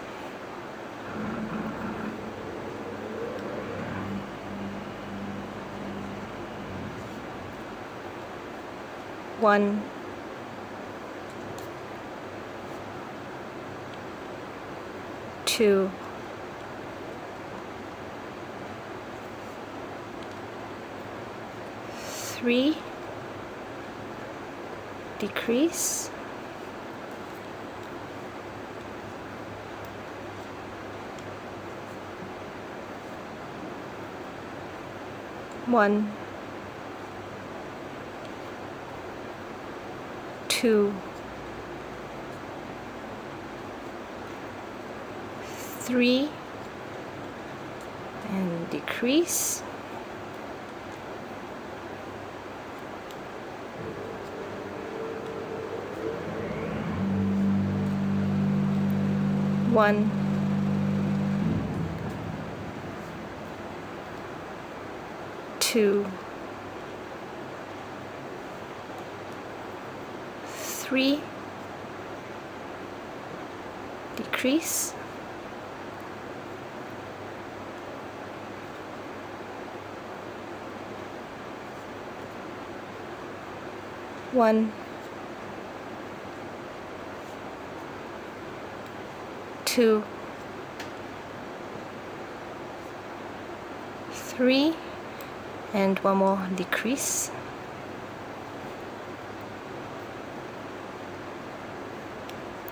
1, 2, 3, decrease. 1, 2, 3, and decrease. 1, 2, 3, decrease. 1, 2, 3, and one more decrease.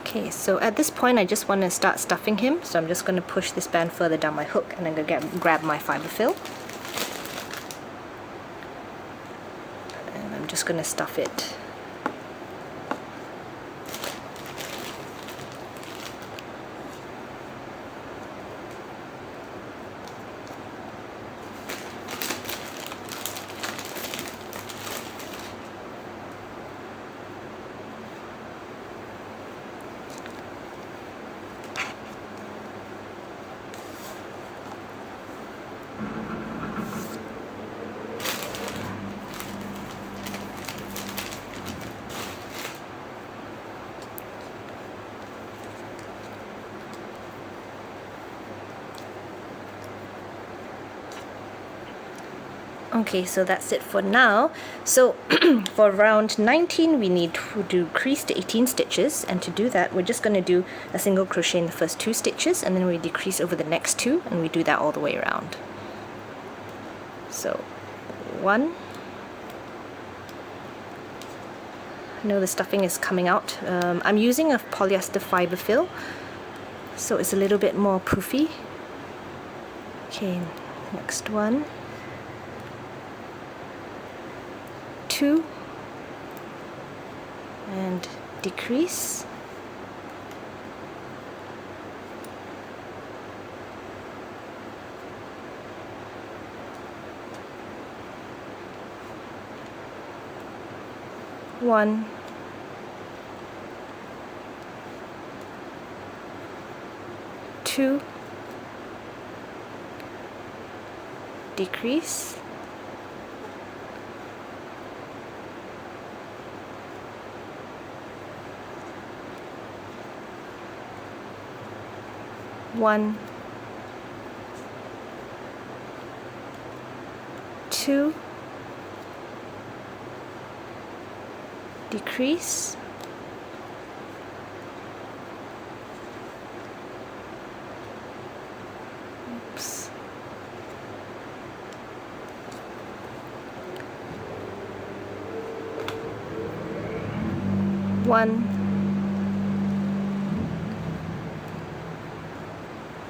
Okay, so at this point I just want to start stuffing him, so I'm just going to push this band further down my hook and I'm going to grab my fiber fill. And I'm just going to stuff it. Okay, so that's it for now. So for round 19 we need to do crease to 18 stitches, and to do that we're just going to do a single crochet in the first 2 stitches and then we decrease over the next 2, and we do that all the way around. So 1, I know the stuffing is coming out. I'm using a polyester fiber fill, so it's a little bit more poofy. Okay, next one. 2, and decrease. 1, 2, decrease. 1, 2, decrease. 1, 1,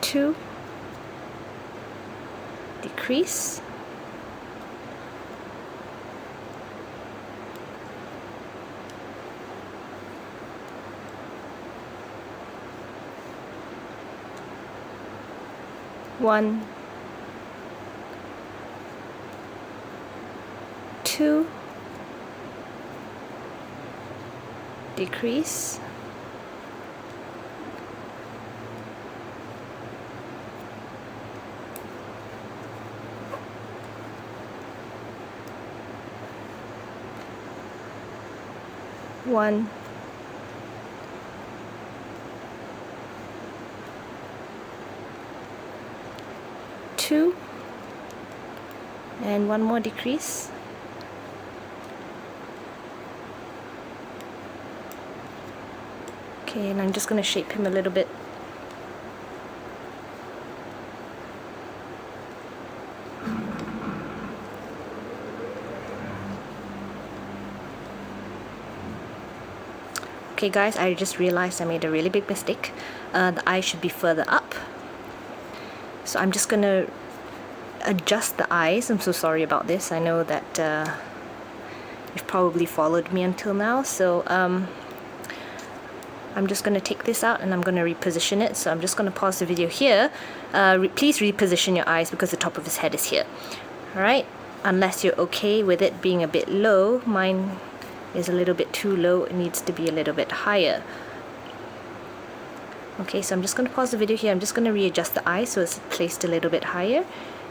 2, decrease, 1, 2, decrease, 1, 2, and one more decrease, okay, and I'm just going to shape him a little bit. Okay guys, I just realized I made a really big mistake. The eye should be further up. So I'm just gonna adjust the eyes. I'm so sorry about this. I know that you've probably followed me until now. So I'm just gonna take this out and I'm gonna reposition it. So I'm just gonna pause the video here. Please reposition your eyes because the top of his head is here. Alright, unless you're okay with it being a bit low. Mine is a little bit too low, it needs to be a little bit higher. Okay, so I'm just going to pause the video here. I'm just going to readjust the eye so it's placed a little bit higher,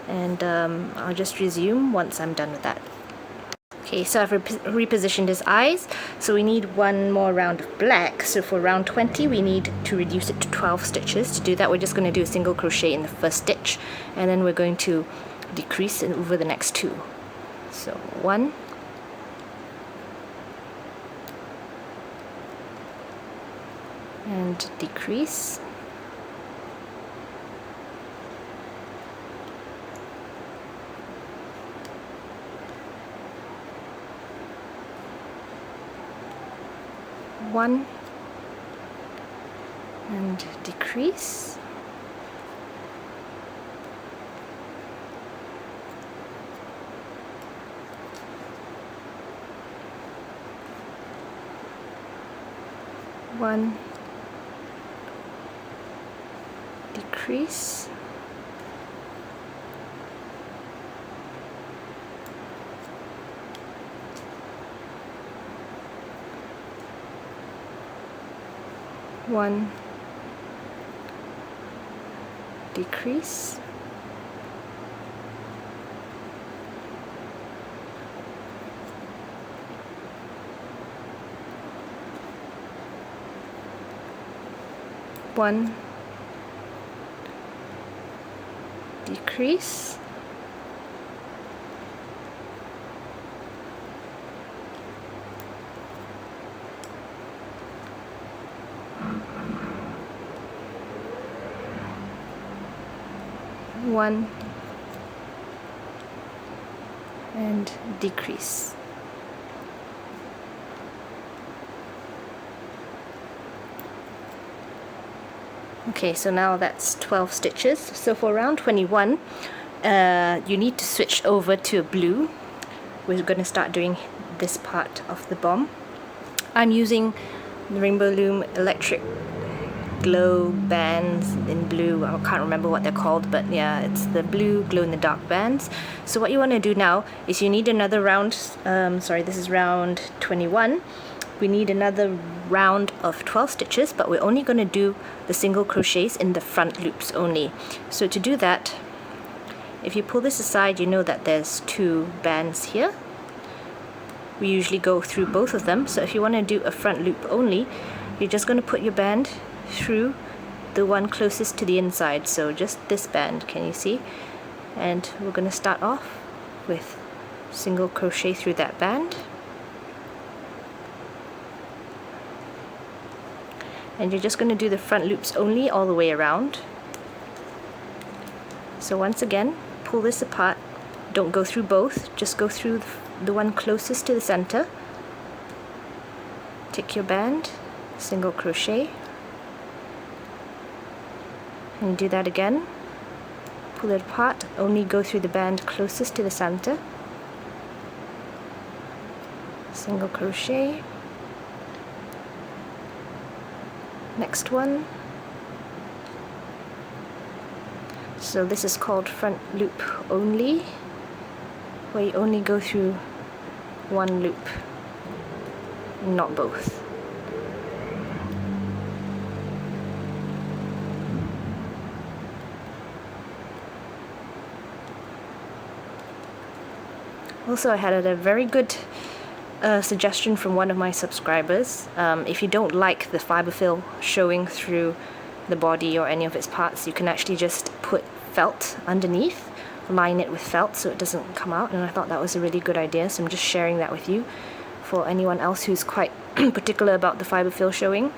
and I'll just resume once I'm done with that. Okay, so I've repositioned his eyes, so we need one more round of black. So for round 20 we need to reduce it to 12 stitches. To do that we're just going to do a single crochet in the first stitch, and then we're going to decrease it over the next two. So 1, and decrease, 1, and decrease, 1, decrease, 1, decrease, 1, decrease, 1, and decrease. Okay, so now that's 12 stitches. So for round 21, you need to switch over to blue. We're going to start doing this part of the bomb. I'm using the Rainbow Loom electric glow bands in blue. I can't remember what they're called, but yeah, it's the blue glow in the dark bands. So what you want to do now is you need another round, sorry, this is round 21. We need another round of 12 stitches, but we're only going to do the single crochets in the front loops only. So to do that, if you pull this aside, you know that there's two bands here. We usually go through both of them. So if you want to do a front loop only, you're just going to put your band through the one closest to the inside. So just this band, can you see? And we're going to start off with single crochet through that band. And you're just going to do the front loops only all the way around. So once again, pull this apart. Don't go through both, just go through the one closest to the center. take your band, single crochet, and do that again. Pull it apart, only go through the band closest to the center, single crochet, next one. So this is called front loop only, where you only go through one loop, not both. Also, I had a very good suggestion from one of my subscribers. If you don't like the fiber fill showing through the body or any of its parts, you can actually just put felt underneath, line it with felt so it doesn't come out, and I thought that was a really good idea, so I'm just sharing that with you for anyone else who's quite particular about the fiber fill showing.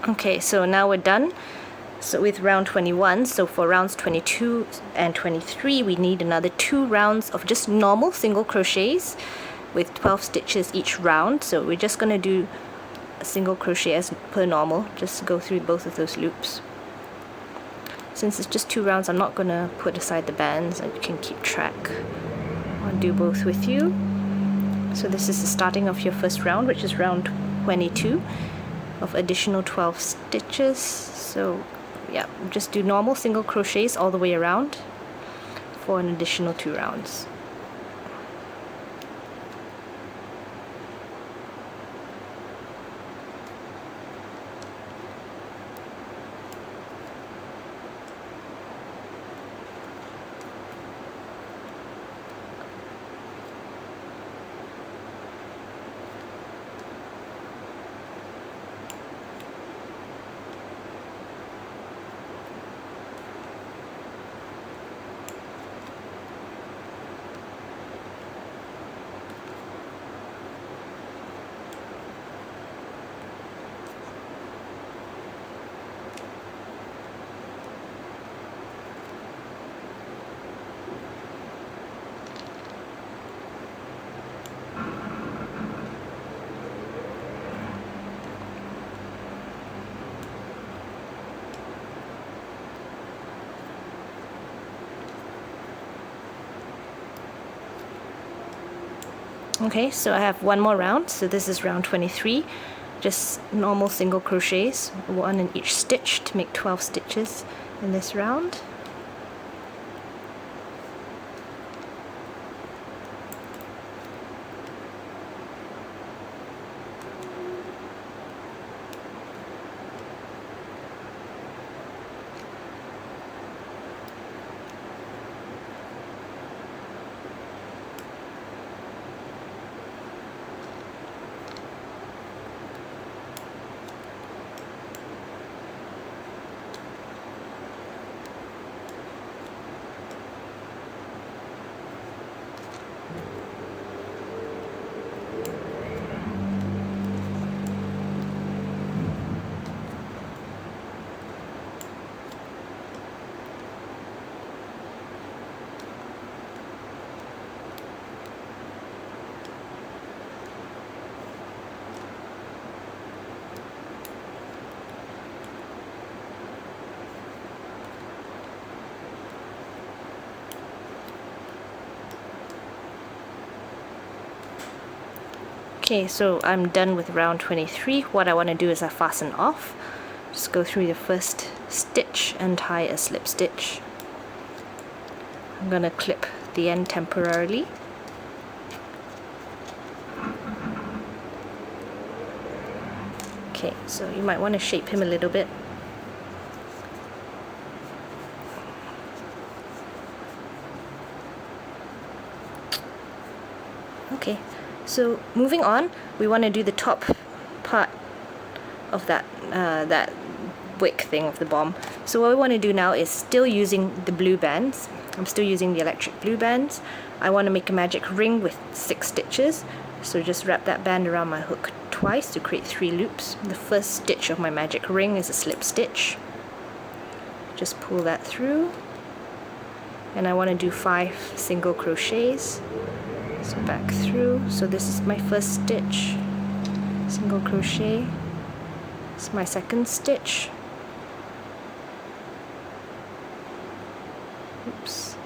Okay, so now we're done. So with round 21, so for rounds 22 and 23, we need another 2 rounds of just normal single crochets with 12 stitches each round. So we're just going to do a single crochet as per normal, just go through both of those loops. Since it's just 2 rounds, I'm not going to put aside the bands, and you can keep track. I'll do both with you. So this is the starting of your first round, which is round 22. Of additional 12 stitches. So yeah, just do normal single crochets all the way around for an additional 2 rounds. Okay, so I have one more round, so this is round 23, just normal single crochets, 1 in each stitch to make 12 stitches in this round. Okay, so I'm done with round 23. What I want to do is I fasten off. Just go through the first stitch and tie a slip stitch. I'm going to clip the end temporarily. Okay, so you might want to shape him a little bit. Okay, So moving on, we want to do the top part of that wick thing of the bomb. So what we want to do now is still using the blue bands. I'm still using the electric blue bands. I want to make a magic ring with 6 stitches. So just wrap that band around my hook twice to create 3 loops. The first stitch of my magic ring is a slip stitch. Just pull that through. And I want to do 5 single crochets. So back through. So this is my first stitch. Single crochet. It's my second stitch. Oops.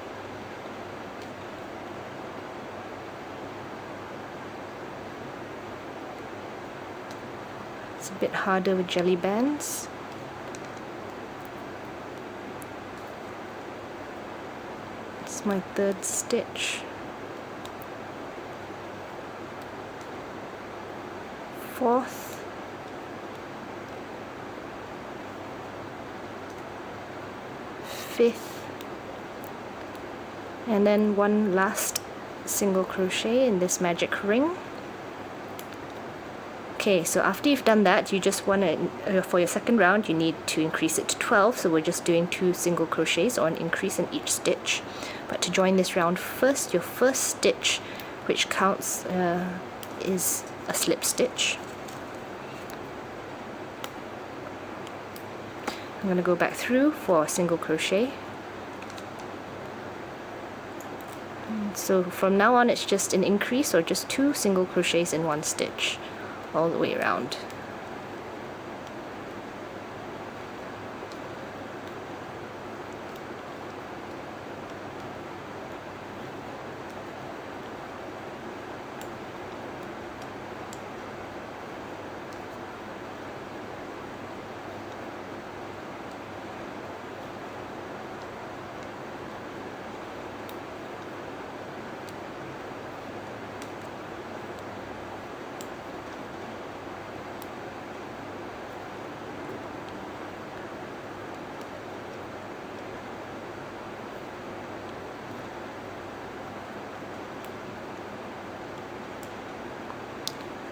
It's a bit harder with jelly bands. It's my third stitch. Fourth. Fifth. And then one last single crochet in this magic ring. Okay, so after you've done that, you just want to, for your second round, you need to increase it to 12, so we're just doing 2 single crochets or an increase in each stitch. But to join this round first, your first stitch, which counts, is a slip stitch. I'm going to go back through for a single crochet. So from now on it's just an increase or just 2 single crochets in 1 stitch all the way around.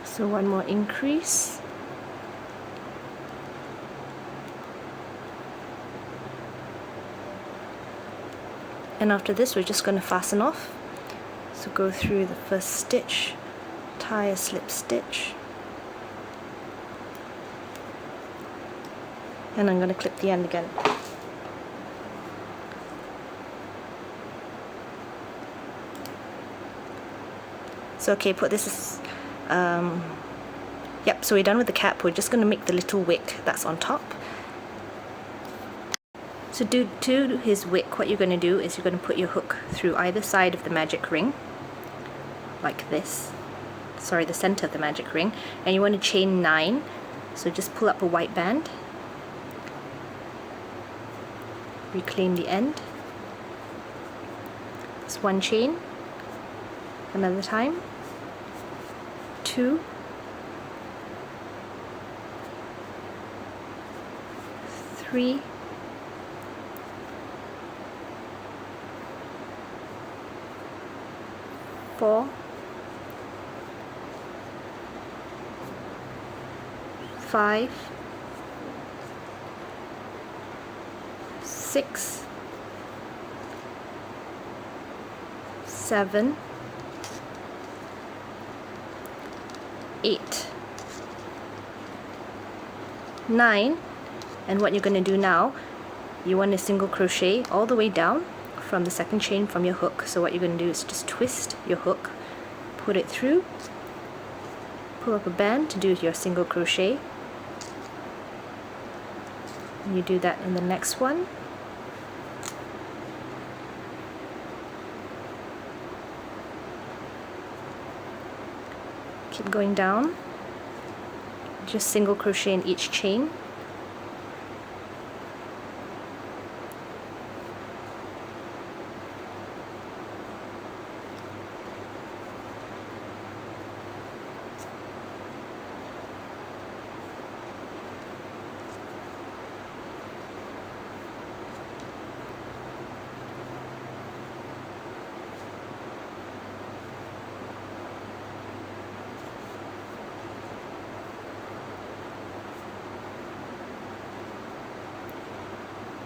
So one more increase. And after this we're just going to fasten off. So go through the first stitch, tie a slip stitch, and I'm going to clip the end again. So okay, put this as yep, so we're done with the cap. We're just going to make the little wick that's on top. So to his wick, what you're going to do is you're going to put your hook through either side of the magic ring, like this. Sorry, the center of the magic ring. And you want to chain 9. So just pull up a white band. Reclaim the end. It's 1 chain. Another time. 2. 3. 4. 5. 6. 7. 8. 9. And what you're going to do now, you want to single crochet all the way down from the second chain from your hook. So what you're going to do is just twist your hook, put it through, pull up a band to do your single crochet, and you do that in the next one. Keep going down, just single crochet in each chain.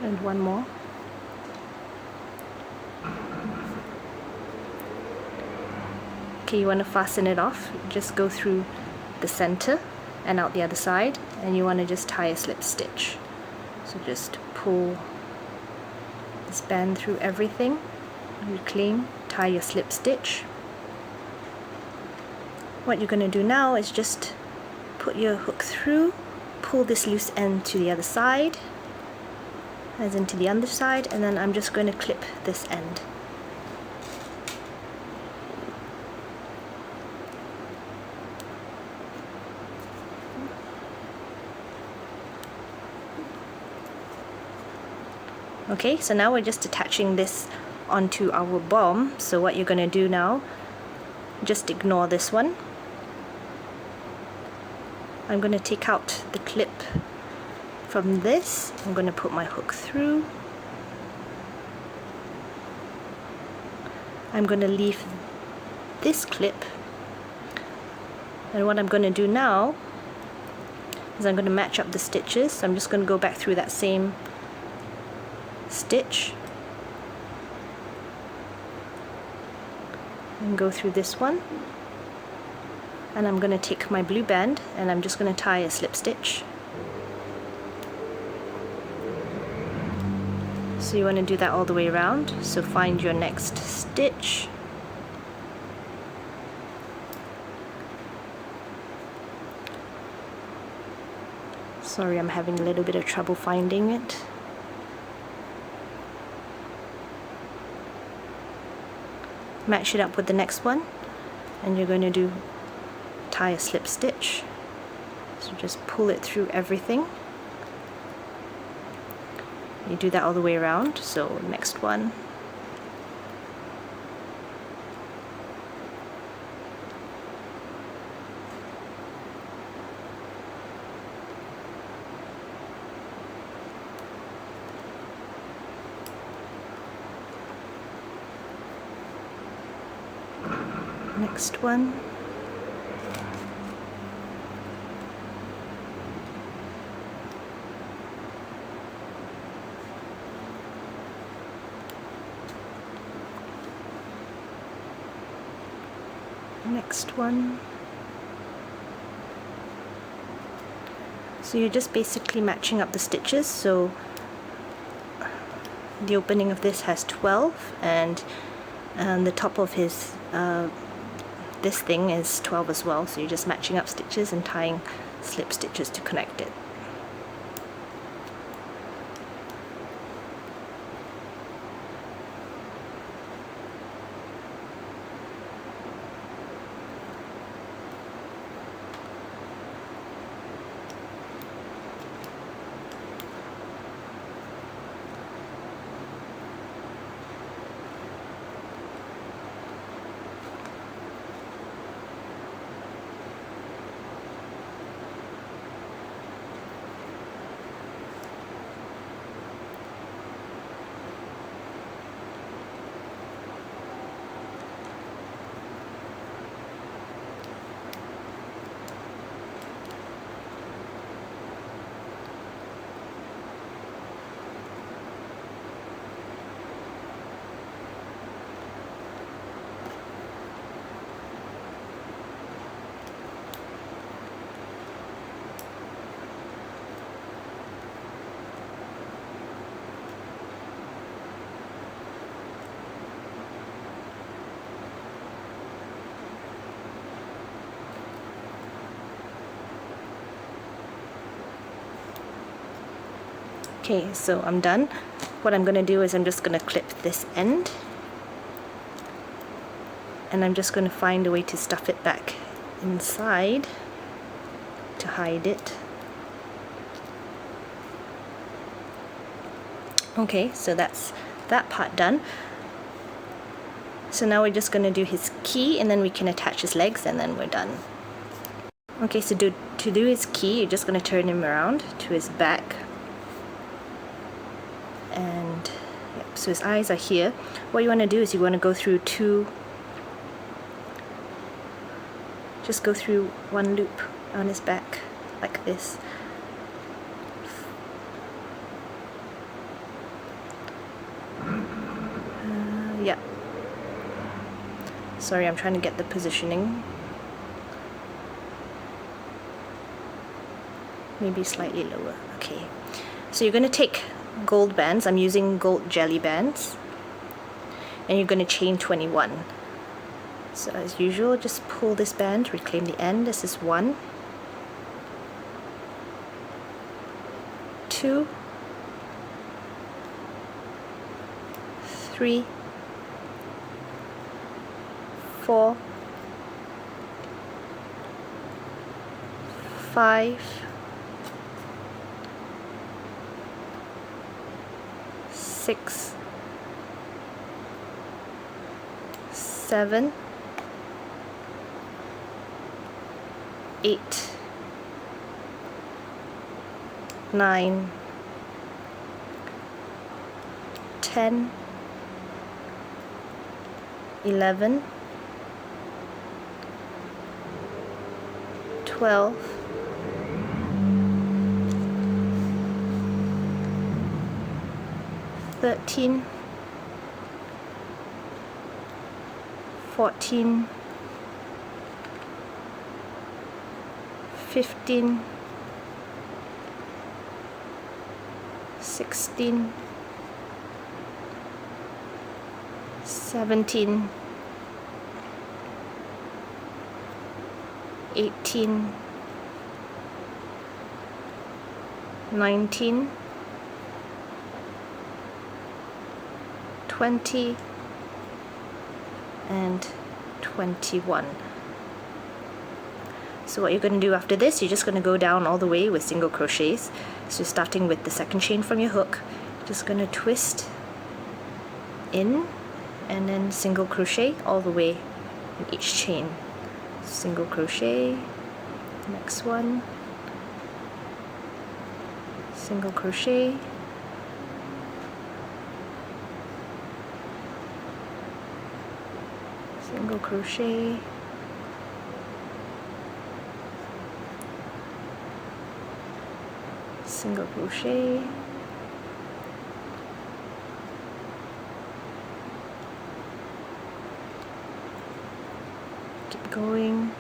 And one more. Okay, you want to fasten it off. Just go through the center and out the other side, and you want to just tie a slip stitch. So just pull this band through everything, reclaim, tie your slip stitch. What you're going to do now is just put your hook through, pull this loose end to the other side, as into the underside, and then I'm just going to clip this end. Okay, so now we're just attaching this onto our bomb. So what you're going to do now, just ignore this one. I'm going to take out the clip from this. I'm going to put my hook through. I'm going to leave this clip. And what I'm going to do now is I'm going to match up the stitches. So I'm just going to go back through that same stitch and go through this one, and I'm going to take my blue band and I'm just going to tie a slip stitch. So you want to do that all the way around. So find your next stitch, sorry, I'm having a little bit of trouble finding it. Match it up with the next one, and you're going to tie a slip stitch. So just pull it through everything. You do that all the way around. So next one. Next one. Next one. So you're just basically matching up the stitches. So the opening of this has 12, and the top of his this thing is 12 as well, so you're just matching up stitches and tying slip stitches to connect it. Okay, so I'm done. What I'm going to do is I'm just going to clip this end, and I'm just going to find a way to stuff it back inside to hide it. Okay, so that's that part done. So now we're just going to do his key, and then we can attach his legs, and then we're done. Okay, so to do his key, you're just going to turn him around to his back. And yep, so his eyes are here. What you want to do is you want to go through just go through one loop on his back like this. Yeah. Sorry, I'm trying to get the positioning. Maybe slightly lower. Okay. So you're going to take gold bands. I'm using gold jelly bands. And you're going to chain 21. So as usual, just pull this band, reclaim the end. This is 1, 2, 3, 4, 5, 6, 7, 8, 9, 10, 11, 12, 13, 14, 15, 16, 17, 18, 19, 20, and 21. So what you're going to do after this, you're just going to go down all the way with single crochets. So starting with the second chain from your hook, just going to twist in and then single crochet all the way in each chain. Single crochet, next one, single crochet, single crochet, single crochet, keep going.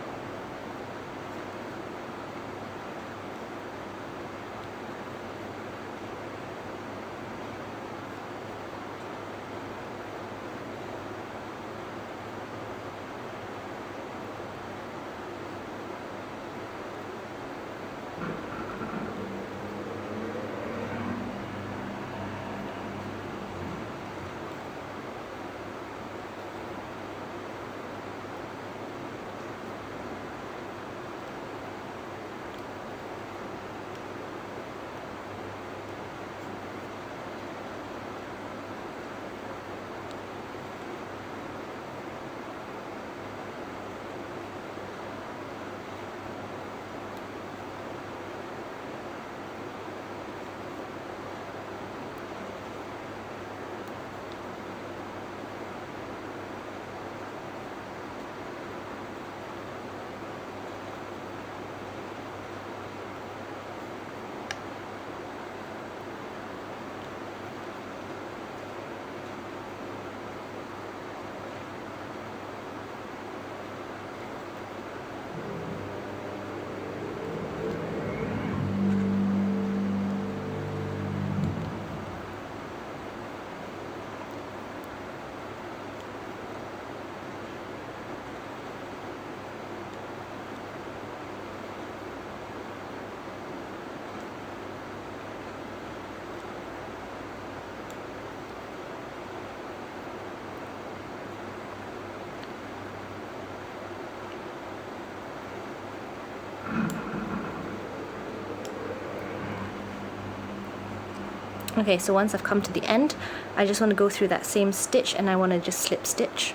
Okay, so once I've come to the end, I just want to go through that same stitch and I want to just slip stitch.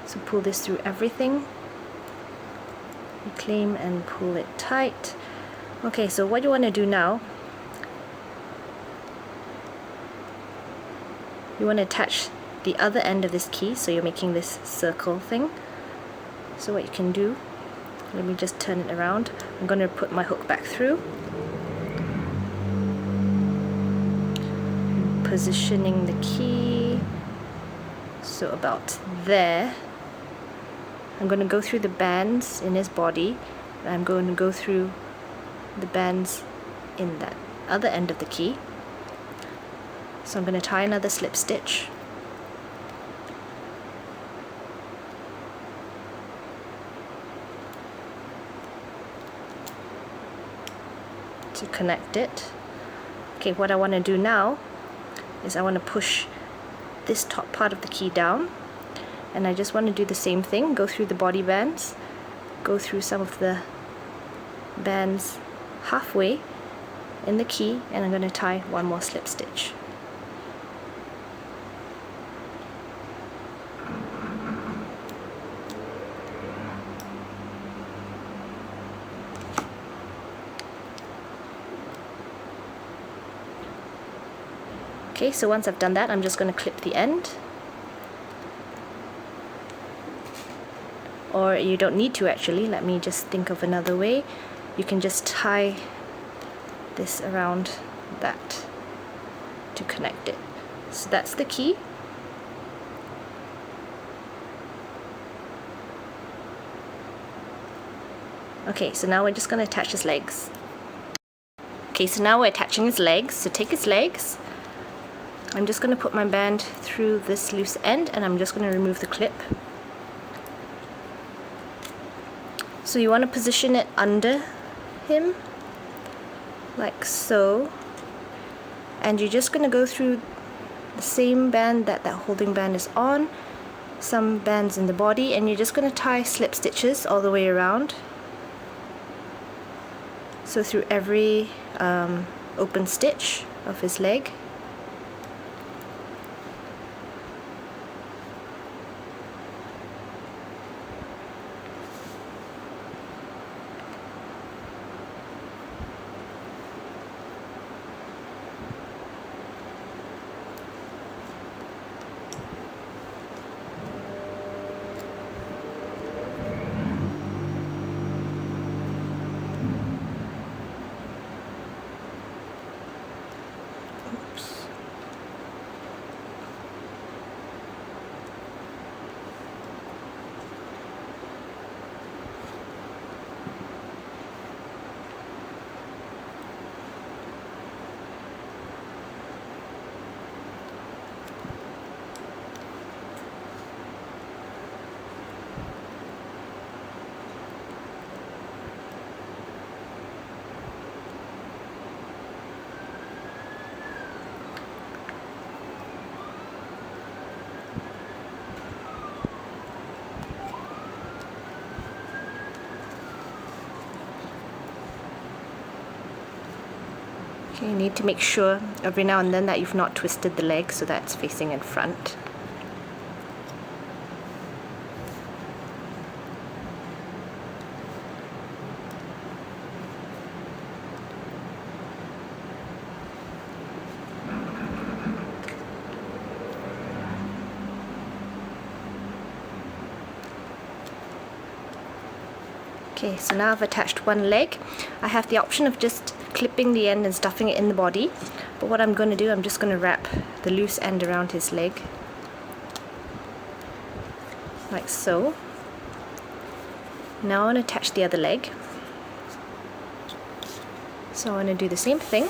So pull this through everything, reclaim and pull it tight. Okay, so what you want to do now, you want to attach the other end of this key, so you're making this circle thing. So what you can do, let me just turn it around. I'm going to put my hook back through. Positioning the key, So about there. I'm going to go through the bands in his body, and I'm going to go through the bands in that other end of the key. So I'm going to tie another slip stitch. To connect it. Okay, what I want to do now is I want to push this top part of the key down, and I just want to do the same thing, go through the body bands, go through some of the bands halfway in the key, and I'm going to tie one more slip stitch. Okay, so once I've done that, I'm just going to clip the end. Or you don't need to actually, let me just think of another way. You can just tie this around that to connect it. So that's the key. Okay, so now we're just going to attach his legs. Okay, so now we're attaching his legs. So take his legs. I'm just going to put my band through this loose end, and I'm just going to remove the clip. So you want to position it under him, like so. And you're just going to go through the same band that holding band is on, some bands in the body, and you're just going to tie slip stitches all the way around. So through every open stitch of his leg. Okay, you need to make sure every now and then that you've not twisted the leg so that it's facing in front. Okay, so now I've attached one leg. I have the option of just clipping the end and stuffing it in the body, but what I'm going to do, I'm just going to wrap the loose end around his leg, like so. Now I want to attach the other leg. So I want to do the same thing.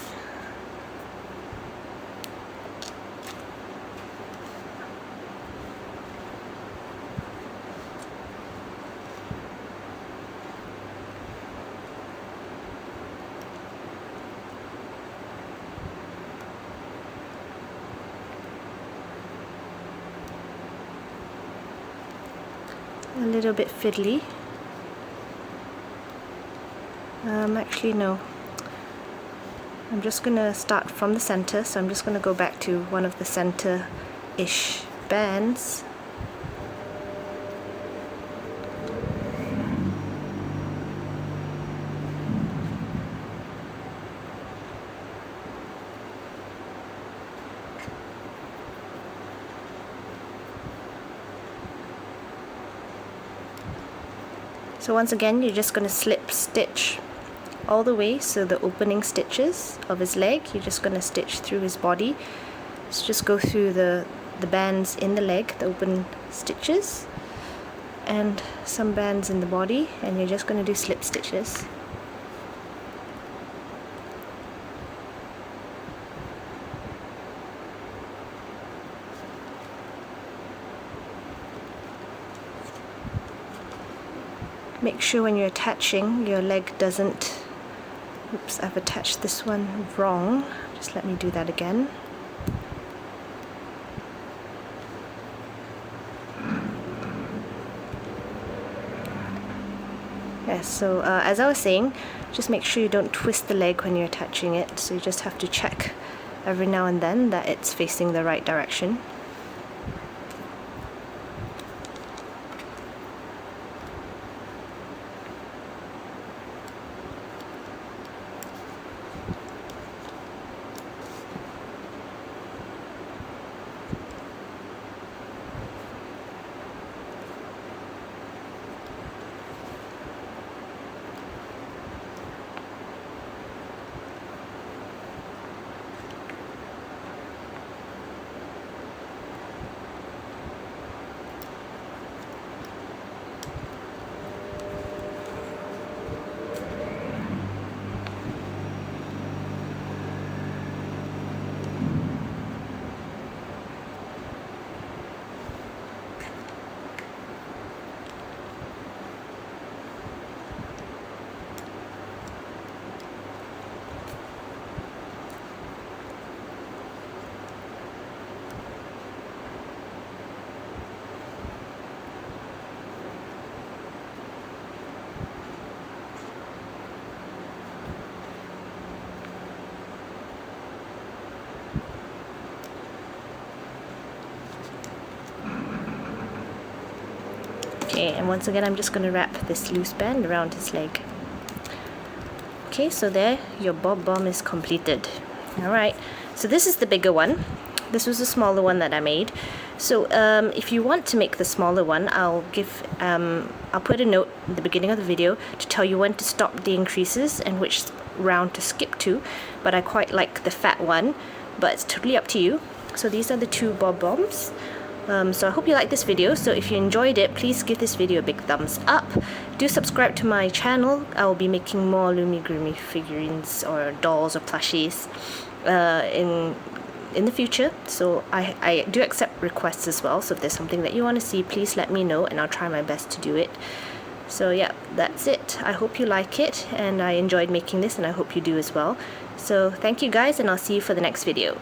A little bit fiddly. Actually no. I'm just going to start from the center, so I'm just going to go back to one of the center-ish bands. So once again, you're just going to slip stitch all the way, so the opening stitches of his leg, you're just going to stitch through his body. So just go through the the bands in the leg, the open stitches, and some bands in the body, and you're just going to do slip stitches. Make sure when you're attaching, your leg doesn't... Oops, I've attached this one wrong. Just let me do that again. Yes, so as I was saying, just make sure you don't twist the leg when you're attaching it. So you just have to check every now and then that it's facing the right direction. Okay, and once again I'm just going to wrap this loose band around his leg. Okay, so there, your Bob-omb is completed. Alright, so this is the bigger one. This was the smaller one that I made. So if you want to make the smaller one, I'll put a note at the beginning of the video to tell you when to stop the increases and which round to skip to. But I quite like the fat one, but it's totally up to you. So these are the two Bob-ombs. So I hope you liked this video. So if you enjoyed it, please give this video a big thumbs up. Do subscribe to my channel. I will be making more Loomigurumi figurines or dolls or plushies in the future. So I do accept requests as well. So if there's something that you want to see, please let me know and I'll try my best to do it. So yeah, that's it. I hope you like it and I enjoyed making this and I hope you do as well. So thank you guys and I'll see you for the next video.